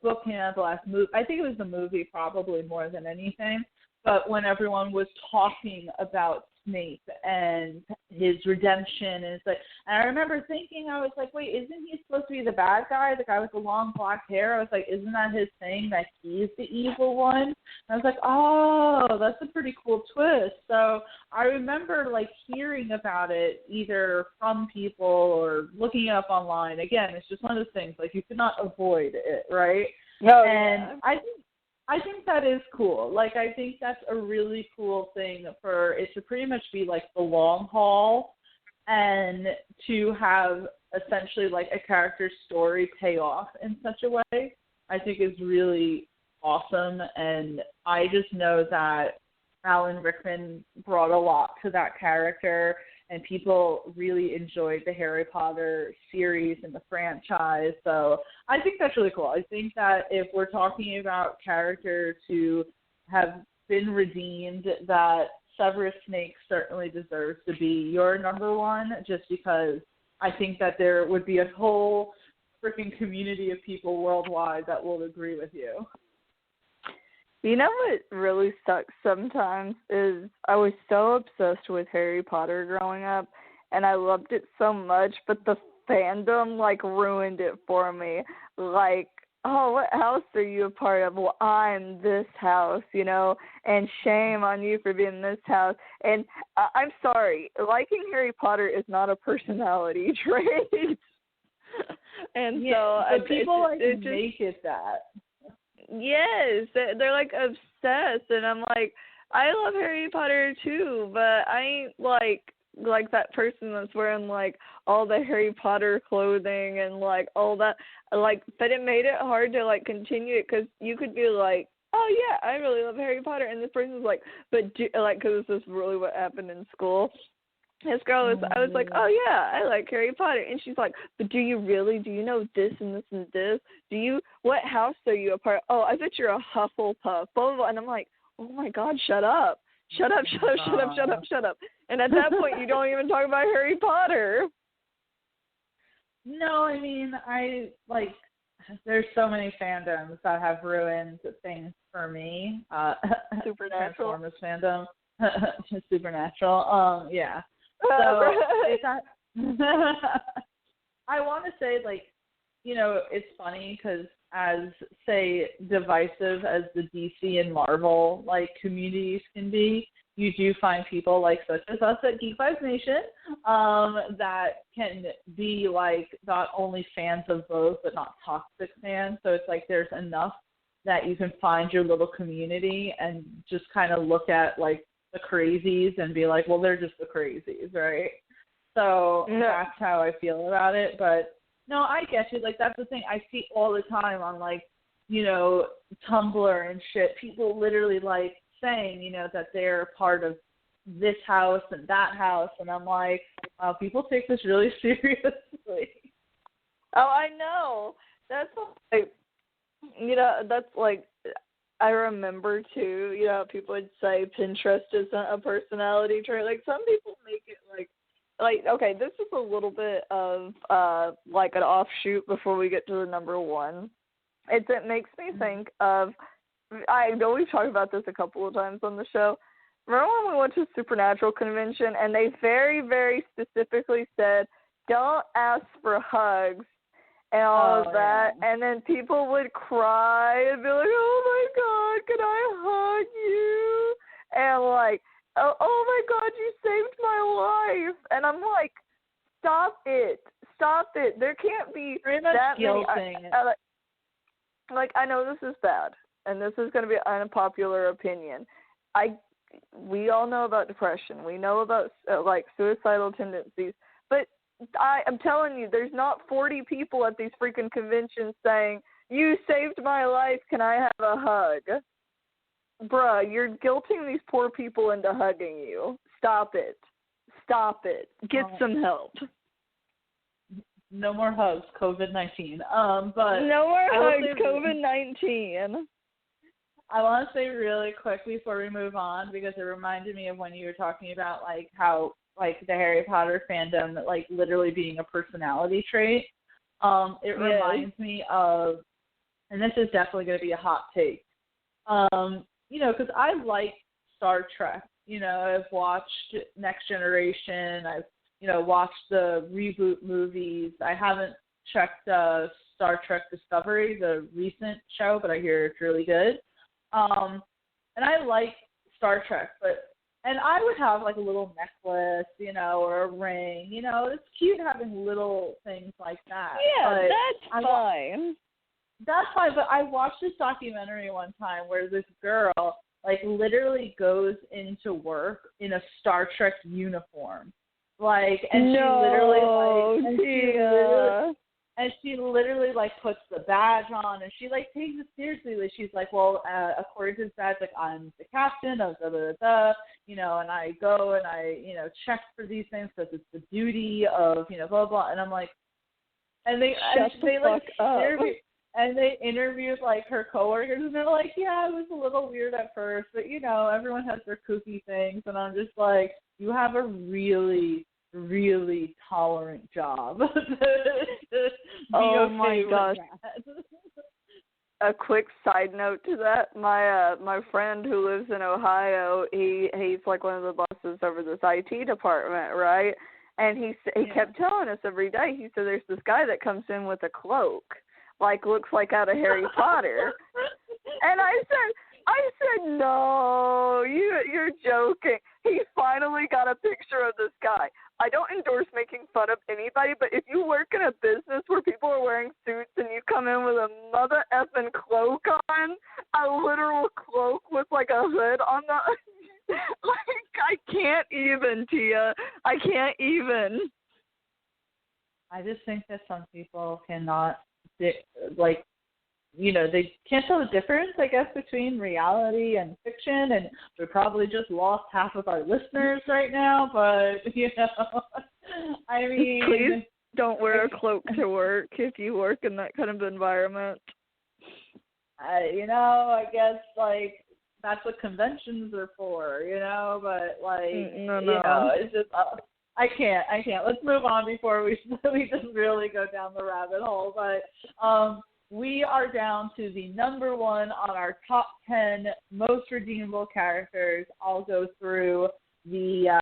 B: book came out, the last movie. I think it was the movie probably more than anything. But when everyone was talking about Snape and his redemption, and I remember thinking, I was like, wait, isn't he supposed to be the bad guy, the guy with the long black hair? I was like, isn't that his thing, that he's the evil one? And I was like, oh, that's a pretty cool twist. So I remember like hearing about it either from people or looking it up online. Again, it's just one of those things, like you could not avoid it, right?
C: No,
B: and yeah. I think that is cool. Like, I think that's a really cool thing for it to pretty much be like the long haul and to have essentially like a character's story pay off in such a way, I think is really awesome. And I just know that Alan Rickman brought a lot to that character, and people really enjoyed the Harry Potter series and the franchise. So I think that's really cool. I think that if we're talking about characters who have been redeemed, that Severus Snape certainly deserves to be your number one, just because I think that there would be a whole freaking community of people worldwide that will agree with you.
C: You know what really sucks sometimes is I was so obsessed with Harry Potter growing up, and I loved it so much, but the fandom, like, ruined it for me. Like, oh, what house are you a part of? Well, I'm this house, and shame on you for being this house. And I'm sorry, liking Harry Potter is not a personality trait. And
B: yeah,
C: so
B: but people make it that.
C: Yes, they're like obsessed, and I'm like, I love Harry Potter too, but I ain't like that person that's wearing like all the Harry Potter clothing and like all that. Like, but it made it hard to like continue it, because you could be like, oh yeah, I really love Harry Potter, and this person's like, but because this is really what happened in school. This girl was, I was like, oh yeah, I like Harry Potter. And she's like, but do you really? Do you know this and this and this? What house are you a part of? Oh, I bet you're a Hufflepuff, blah, blah, blah. And I'm like, oh my God, shut up. Shut up. And at that point, you don't even talk about Harry Potter.
B: No, I mean, there's so many fandoms that have ruined things for me.
C: Supernatural.
B: Transformers fandom. Supernatural. Yeah. So I want to say, like, it's funny because as, say, divisive as the DC and Marvel, like, communities can be, you do find people like such as us at Geek Vibes Nation that can be, like, not only fans of both but not toxic fans. So it's like there's enough that you can find your little community and just kind of look at, like, the crazies and be like, well, they're just the crazies, right? So That's how I feel about it. But no, I get you. Like, that's the thing I see all the time on, like, Tumblr and shit. People literally, like, saying, that they're part of this house and that house. And I'm like, wow, people take this really seriously.
C: Oh, I know. That's like, that's like, I remember too, people would say Pinterest isn't a personality trait. Like, some people make it like, okay, this is a little bit of like an offshoot before we get to the number one. It makes me think of, I know we've talked about this a couple of times on the show. Remember when we went to Supernatural Convention and they very, very specifically said, don't ask for hugs and all of that, and then people would cry and be like, oh my God, can I hug you? And like, oh my God, you saved my life. And I'm like, stop it. There can't be that many. Like, I know this is bad, and this is going to be an unpopular opinion. We all know about depression. We know about like suicidal tendencies, but I'm telling you, there's not 40 people at these freaking conventions saying, you saved my life, can I have a hug? Bruh, you're guilting these poor people into hugging you. Stop it. Get some help.
B: No more hugs, COVID-19. But
C: no more hugs, COVID-19.
B: I want to say really quick before we move on, because it reminded me of when you were talking about like how like the Harry Potter fandom, like literally being a personality trait. It reminds me of, and this is definitely going to be a hot take. You know, because I like Star Trek. You know, I've watched Next Generation. I've, you know, watched the reboot movies. I haven't checked Star Trek Discovery, the recent show, but I hear it's really good. And I like Star Trek, and I would have like a little necklace, you know, or a ring. You know, it's cute having little things like that.
C: Yeah, that's fine.
B: That's fine, but I watched this documentary one time where this girl like literally goes into work in a Star Trek uniform. Like, and she literally like puts the badge on, and she like takes it seriously. Like, she's like, well, according to this badge, like, I'm the captain of you know, and I go and I, you know, check for these things because it's the duty of, you know, blah blah. And I'm like, and they interviewed like her coworkers, and they're like, yeah, it was a little weird at first, but you know, everyone has their kooky things, and I'm just like, you have a really, really tolerant job.
C: Oh my gosh. A quick side note to that, my friend who lives in Ohio, he's like one of the bosses over this IT department, right? And he kept telling us every day, he said there's this guy that comes in with a cloak, like looks like out of Harry Potter. And I said, no, you're joking. He finally got a picture of this guy. I don't endorse making fun of anybody, but if you work in a business where people are wearing suits and you come in with a mother effing cloak on, a literal cloak with like a hood on the, like, I can't even, Tia. I can't even.
B: I just think that some people cannot, like, you know, they can't tell the difference, I guess, between reality and fiction, and we probably just lost half of our listeners right now, but, you know, I mean...
C: Please don't wear a cloak to work if you work in that kind of environment.
B: You know, I guess, like, that's what conventions are for, you know, but, like, you know, it's just... I can't. Let's move on before we just really go down the rabbit hole, but... we are down to the number one on our top 10 most redeemable characters. I'll go through the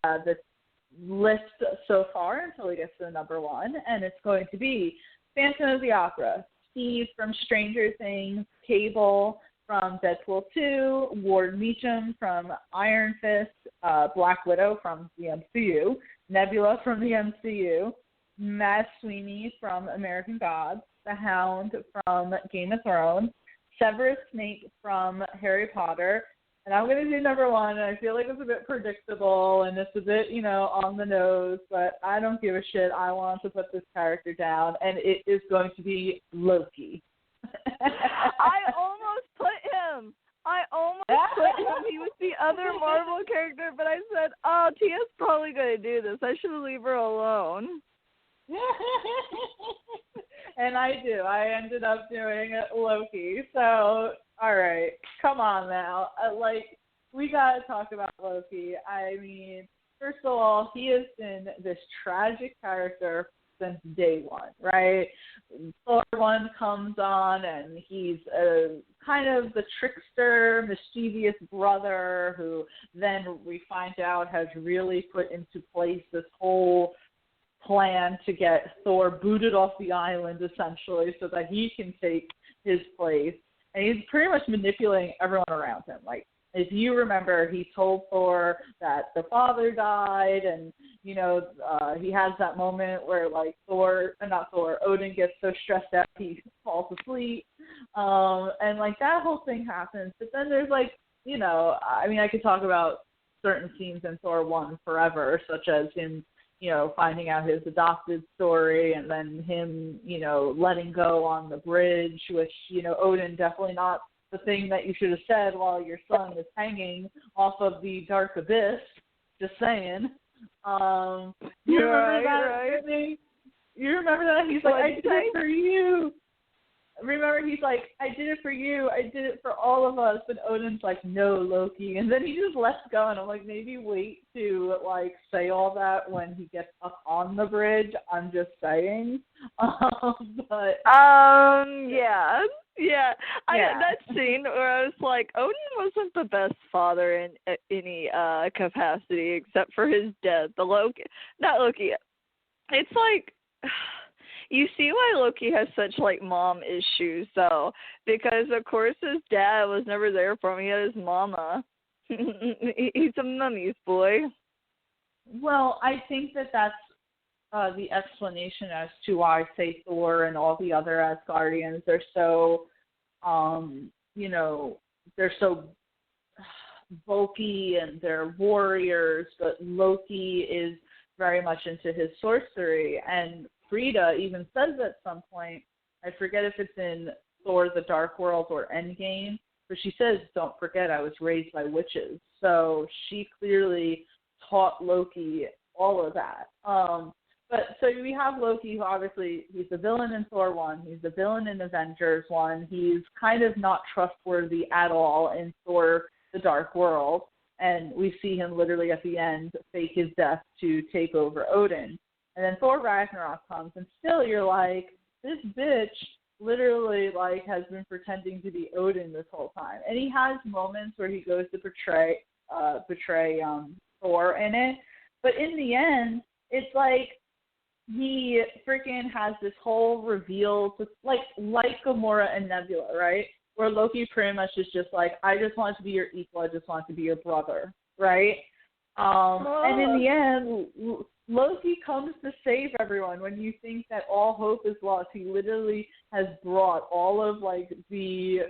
B: list so far until we get to the number one, and it's going to be Phantom of the Opera, Steve from Stranger Things, Cable from Deadpool 2, Ward Meacham from Iron Fist, Black Widow from the MCU, Nebula from the MCU, Matt Sweeney from American Gods, the Hound from Game of Thrones, Severus Snape from Harry Potter, and I'm going to do number one, and I feel like it's a bit predictable, and it's a bit, you know, on the nose, but I don't give a shit. I want to put this character down, and it is going to be Loki.
C: I almost put him. He was the other Marvel character, but I said, oh, Tia's probably going to do this. I should leave her alone.
B: And I do. I ended up doing Loki. So, all right, come on now. Like, we got to talk about Loki. I mean, first of all, he has been this tragic character since day one, right? Thor 1 comes on, and he's kind of the trickster, mischievous brother who then we find out has really put into place this whole plan to get Thor booted off the island, essentially, so that he can take his place. And he's pretty much manipulating everyone around him. Like, if you remember, he told Thor that the father died, and, you know, he has that moment where, like, Odin gets so stressed out he falls asleep. And, like, that whole thing happens. But then there's, like, you know, I mean, I could talk about certain scenes in Thor 1 forever, such as in, you know, finding out his adopted story, and then him, you know, letting go on the bridge, which, you know, Odin, definitely not the thing that you should have said while your son is hanging off of the dark abyss. Just saying. You remember that? Right. You remember that? He's like, I did it for you. remember he's like, I did it for you, I did it for all of us, and Odin's like, no, Loki, and then he just lets go, and I'm like, maybe wait to like say all that when he gets up on the bridge. I'm just saying, but
C: yeah. That scene where I was like, Odin wasn't the best father in any capacity except for his death. Not Loki. It's like, you see why Loki has such like mom issues though, because of course his dad was never there for him. He had his mama. He's a mummy's boy.
B: Well, I think that's the explanation as to why, say, Thor and all the other Asgardians are so, they're so bulky and they're warriors, but Loki is very much into his sorcery. And Frida even says at some point, I forget if it's in Thor: The Dark World or Endgame, but she says, don't forget I was raised by witches. So she clearly taught Loki all of that. But so we have Loki, who obviously he's the villain in Thor 1, he's the villain in Avengers 1, he's kind of not trustworthy at all in Thor: The Dark World, and we see him literally at the end fake his death to take over Odin. And then Thor Ragnarok comes, and still you're like, this bitch literally like has been pretending to be Odin this whole time. And he has moments where he goes to betray Thor in it, but in the end, it's like he freaking has this whole reveal to like Gamora and Nebula, right? Where Loki pretty much is just like, I just want to be your equal, I just want to be your brother, right? And in the end, Loki comes to save everyone. When you think that all hope is lost, he literally has brought all of like the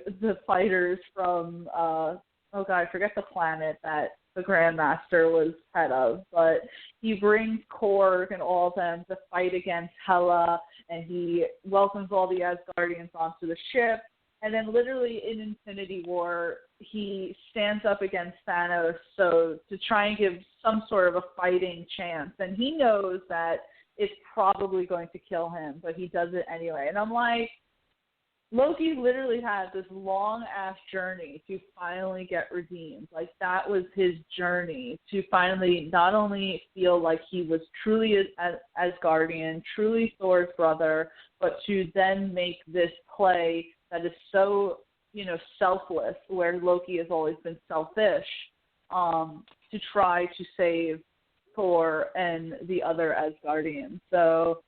B: fighters from I forget the planet that the Grandmaster was head of, but he brings Korg and all of them to fight against Hela, and he welcomes all the Asgardians onto the ship. And then literally in Infinity War, he stands up against Thanos to try and give some sort of a fighting chance. And he knows that it's probably going to kill him, but he does it anyway. And I'm like, Loki literally had this long-ass journey to finally get redeemed. Like, that was his journey, to finally not only feel like he was truly an Asgardian, truly Thor's brother, but to then make this play that is so, selfless, where Loki has always been selfish, to try to save Thor and the other Asgardians. So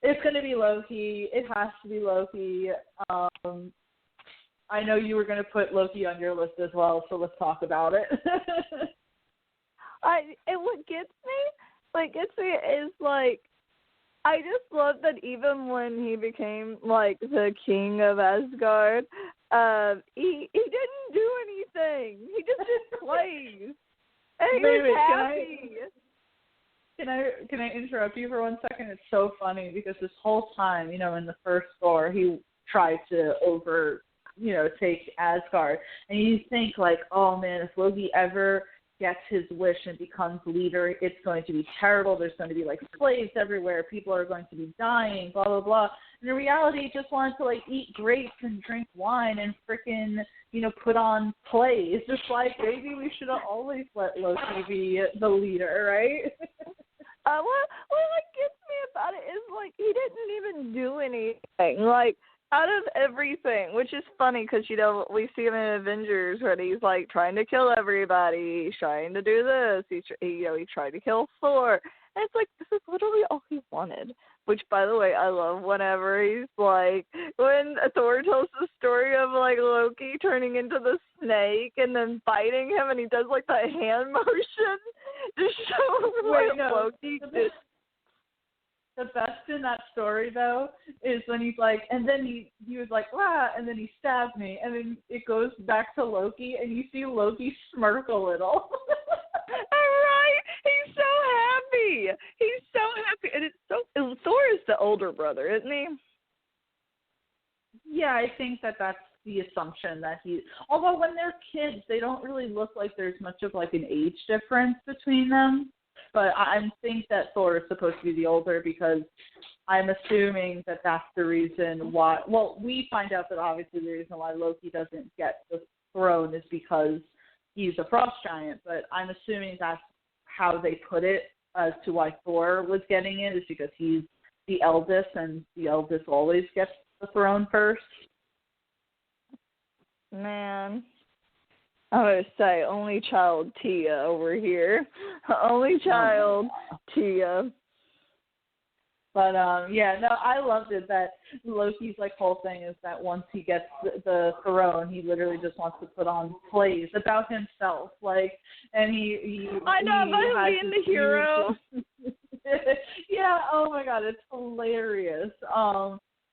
B: it's going to be Loki. It has to be Loki. I know you were going to put Loki on your list as well, so let's talk about it.
C: What gets me is like, I just love that even when he became like the king of Asgard, he didn't do anything. He just did plays, and he was happy. Can I interrupt you for 1 second? It's so funny because this whole time, in the first Thor, he tried to take Asgard, and you think like, oh man, if Loki ever gets his wish and becomes leader, it's going to be terrible. There's going to be like slaves everywhere. People are going to be dying, blah, blah, blah. And in reality, he just wanted to like eat grapes and drink wine and freaking, put on plays. Just like, maybe we should have always let Loki be the leader, right? What gets me about it is like, he didn't even do anything. Like, out of everything, which is funny because, we see him in Avengers where he's, like, trying to kill everybody. He's trying to do this. He tried to kill Thor. And it's like, this is literally all he wanted. Which, by the way, I love whenever he's, like, when Thor tells the story of, like, Loki turning into the snake and then biting him and he does, like, the hand motion to show Loki did. The best in that story, though, is when he's like, and then he was like, ah, and then he stabbed me, and then it goes back to Loki, and you see Loki smirk a little. Right? He's so happy. And Thor is the older brother, isn't he? Yeah, I think that's the assumption that although when they're kids, they don't really look like there's much of like an age difference between them.
B: but I think that Thor is supposed to be the older because I'm assuming that that's the reason why. Well, we find out that obviously the reason why Loki doesn't get the throne is because he's a frost giant, but I'm assuming that's how they put it as to why Thor was getting it is because he's the eldest, and the eldest always gets the throne first.
C: Man, I'm going to say only child Tia over here. Only child Tia.
B: But, yeah, no, I loved it that Loki's, like, whole thing is that once he gets the throne, he literally just wants to put on plays about himself. Like, and he
C: I know,
B: he
C: about him being the hero.
B: Yeah, oh, my God, it's hilarious.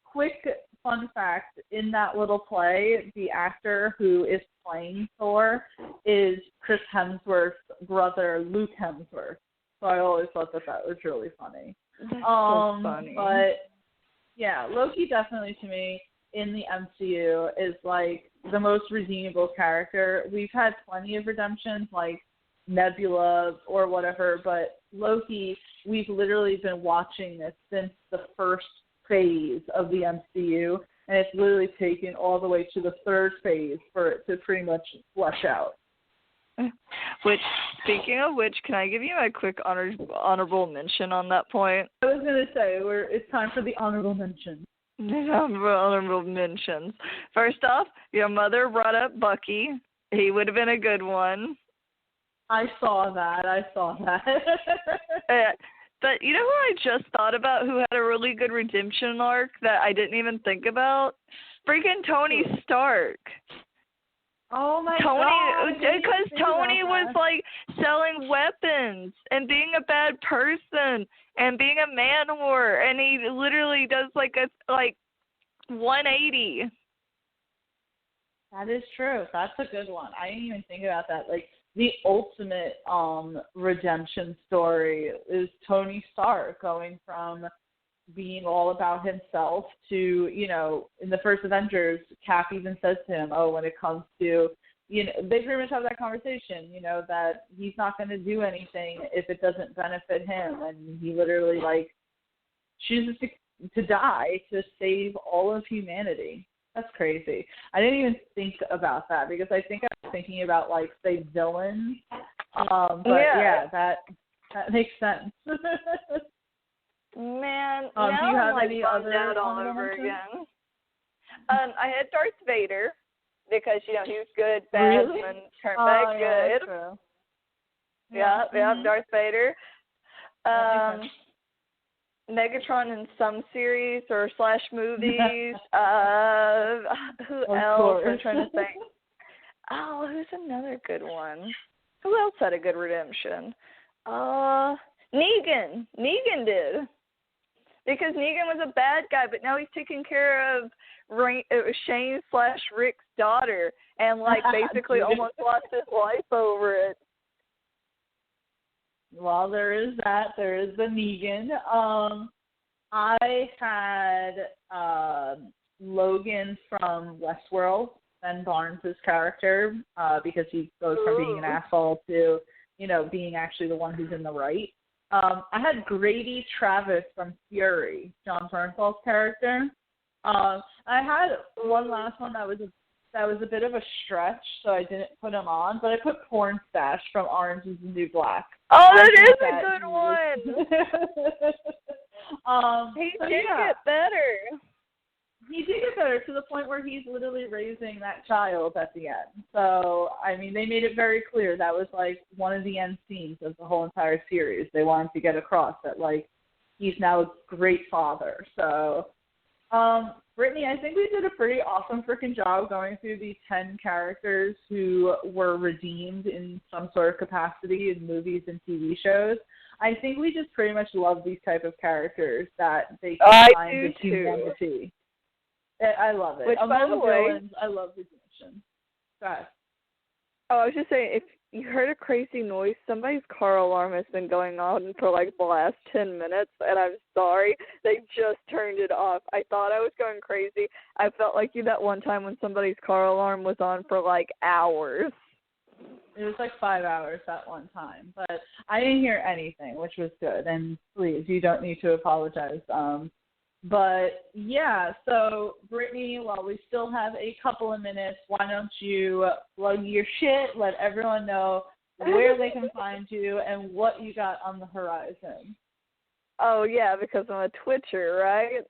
B: Quick fun fact, in that little play, the actor who is playing Thor is Chris Hemsworth's brother, Luke Hemsworth. So I always thought that was really funny.
C: That's so funny.
B: But yeah, Loki definitely to me in the MCU is like the most redeemable character. We've had plenty of redemptions like Nebula or whatever, but Loki, we've literally been watching this since the first phase of the MCU, and it's literally taken all the way to the third phase for it to pretty much flesh out.
C: Which, speaking of which, can I give you a quick honorable mention on that point?
B: I was going to say, it's time for the honorable mention.
C: Honorable mentions. First off, your mother brought up Bucky. He would have been a good one.
B: I saw that.
C: But you know who I just thought about who had a really good redemption arc that I didn't even think about? Freaking Tony Stark.
B: Oh my God.
C: Because Tony was like selling weapons and being a bad person and being a man whore, and he literally does like a 180.
B: That is true. That's a good one. I didn't even think about that. Like the ultimate redemption story is Tony Stark going from being all about himself to, you know, in the first Avengers, Cap even says to him, oh, when it comes to, you know, they pretty much have that conversation, you know, that he's not going to do anything if it doesn't benefit him. And he literally, like, chooses to die to save all of humanity. That's crazy. I didn't even think about that because I think I was thinking about, like, say, villains. But, yeah that makes sense.
C: Man,
B: do you have
C: I'm
B: any
C: bummed
B: other
C: out all over again. I had Darth Vader because, you know, he was good, bad,
B: really?
C: and turned back good.
B: True.
C: Yeah,
B: Mm-hmm.
C: Darth Vader. Megatron in some series or / movies. Who else? I'm trying to think. Oh, who's another good one? Who else had a good redemption? Negan. Negan did. Because Negan was a bad guy, but now he's taking care of Shane / Rick's daughter and, like, basically almost lost his life over it.
B: Well, there is that. There is the Negan. I had Logan from Westworld, Ben Barnes' character, because he goes from being an asshole to, you know, being actually the one who's in the right. I had Grady Travis from Fury, John Bernthal's character. I had one last one that was a bit of a stretch, so I didn't put him on, but I put Porn Stash from Orange is the New Black.
C: Oh, that is a good one. He did get better.
B: He did get better to the point where he's literally raising that child at the end. So, I mean, they made it very clear that was, like, one of the end scenes of the whole entire series. They wanted to get across that, like, he's now a great father. So, Brittany, I think we did a pretty awesome freaking job going through these 10 characters who were redeemed in some sort of capacity in movies and TV shows. I think we just pretty much love these type of characters that they can find the humanity. I love it.
C: Which,
B: among
C: by the way,
B: villains, I love redemption. Go ahead.
C: Oh, I was just saying, if you heard a crazy noise, somebody's car alarm has been going on for, like, the last 10 minutes, and I'm sorry. They just turned it off. I thought I was going crazy. I felt like you that one time when somebody's car alarm was on for, like, hours.
B: It was like 5 hours that one time, but I didn't hear anything, which was good. And please, you don't need to apologize. But yeah, so Brittany, while we still have a couple of minutes, why don't you plug your shit, let everyone know where they can find you and what you got on the horizon.
C: Oh, yeah, because I'm a Twitcher, right?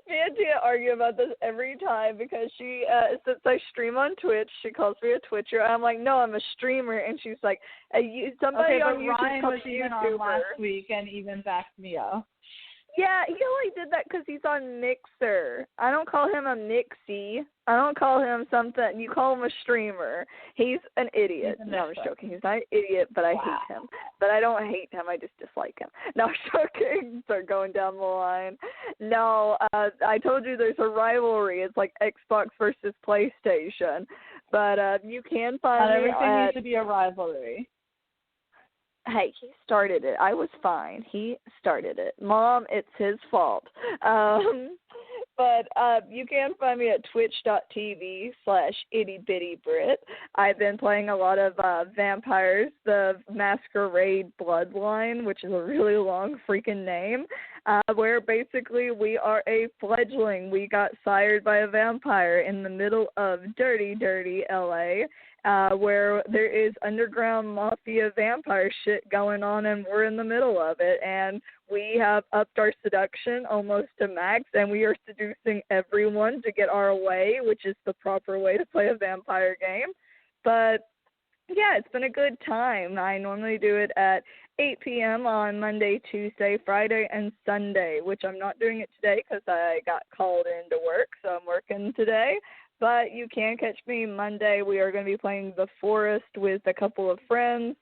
C: Me and Tia argue about this every time because she, since I stream on Twitch, she calls me a Twitcher. I'm like, no, I'm a streamer. And she's like, somebody on YouTube
B: Ryan
C: calls
B: was
C: me
B: even
C: YouTuber.
B: on last week and even backed me up.
C: Yeah, he only did that because he's on Mixer. I don't call him a Mixie. I don't call him something. You call him a streamer. He's an idiot. No, I'm just joking. He's not an idiot, but I hate him. But I don't hate him. I just dislike him. No, I'm joking. Start going down the line. No, I told you there's a rivalry. It's like Xbox versus PlayStation. But you can find me
B: everything needs to be a rivalry.
C: Hey, he started it. I was fine. He started it. Mom, it's his fault. But you can find me at twitch.tv/ittybitty-brit. I've been playing a lot of Vampires, the Masquerade Bloodline, which is a really long freaking name, where basically we are a fledgling. We got sired by a vampire in the middle of dirty, dirty L.A., where there is underground mafia vampire shit going on, and we're in the middle of it. And we have upped our seduction almost to max, and we are seducing everyone to get our way, which is the proper way to play a vampire game. But, yeah, it's been a good time. I normally do it at 8 p.m. on Monday, Tuesday, Friday, and Sunday, which I'm not doing it today because I got called into work, so I'm working today. But you can catch me Monday. We are going to be playing The Forest with a couple of friends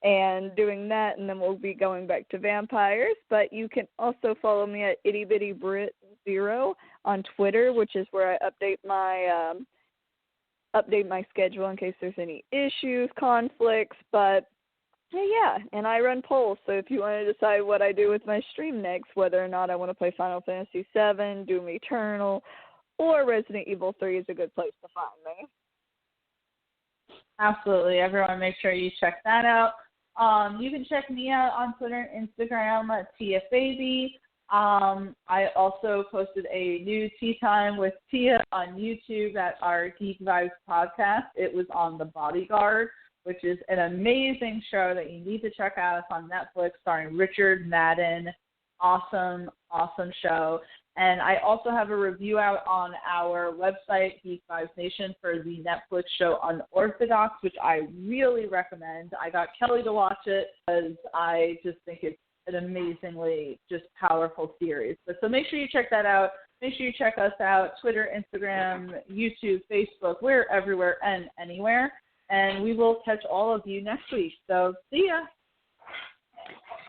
C: and doing that, and then we'll be going back to Vampires. But you can also follow me at ittybitty-brit0 on Twitter, which is where I update my schedule in case there's any issues, conflicts. But yeah, and I run polls. So if you want to decide what I do with my stream next, whether or not I want to play Final Fantasy VII, Doom Eternal, or Resident Evil 3 is a good place to find me.
B: Absolutely. Everyone make sure you check that out. You can check me out on Twitter and Instagram at TFBaby. I also posted a new Tea Time with Tia on YouTube at our Geek Vibes podcast. It was on The Bodyguard, which is an amazing show that you need to check out. It's on Netflix starring Richard Madden. Awesome, awesome show. And I also have a review out on our website, Geek Vibes Nation, for the Netflix show Unorthodox, which I really recommend. I got Kelly to watch it because I just think it's an amazingly just powerful series. So make sure you check that out. Make sure you check us out, Twitter, Instagram, YouTube, Facebook. We're everywhere and anywhere. And we will catch all of you next week. So see ya.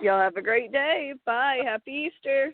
C: Y'all have a great day. Bye. Happy Easter.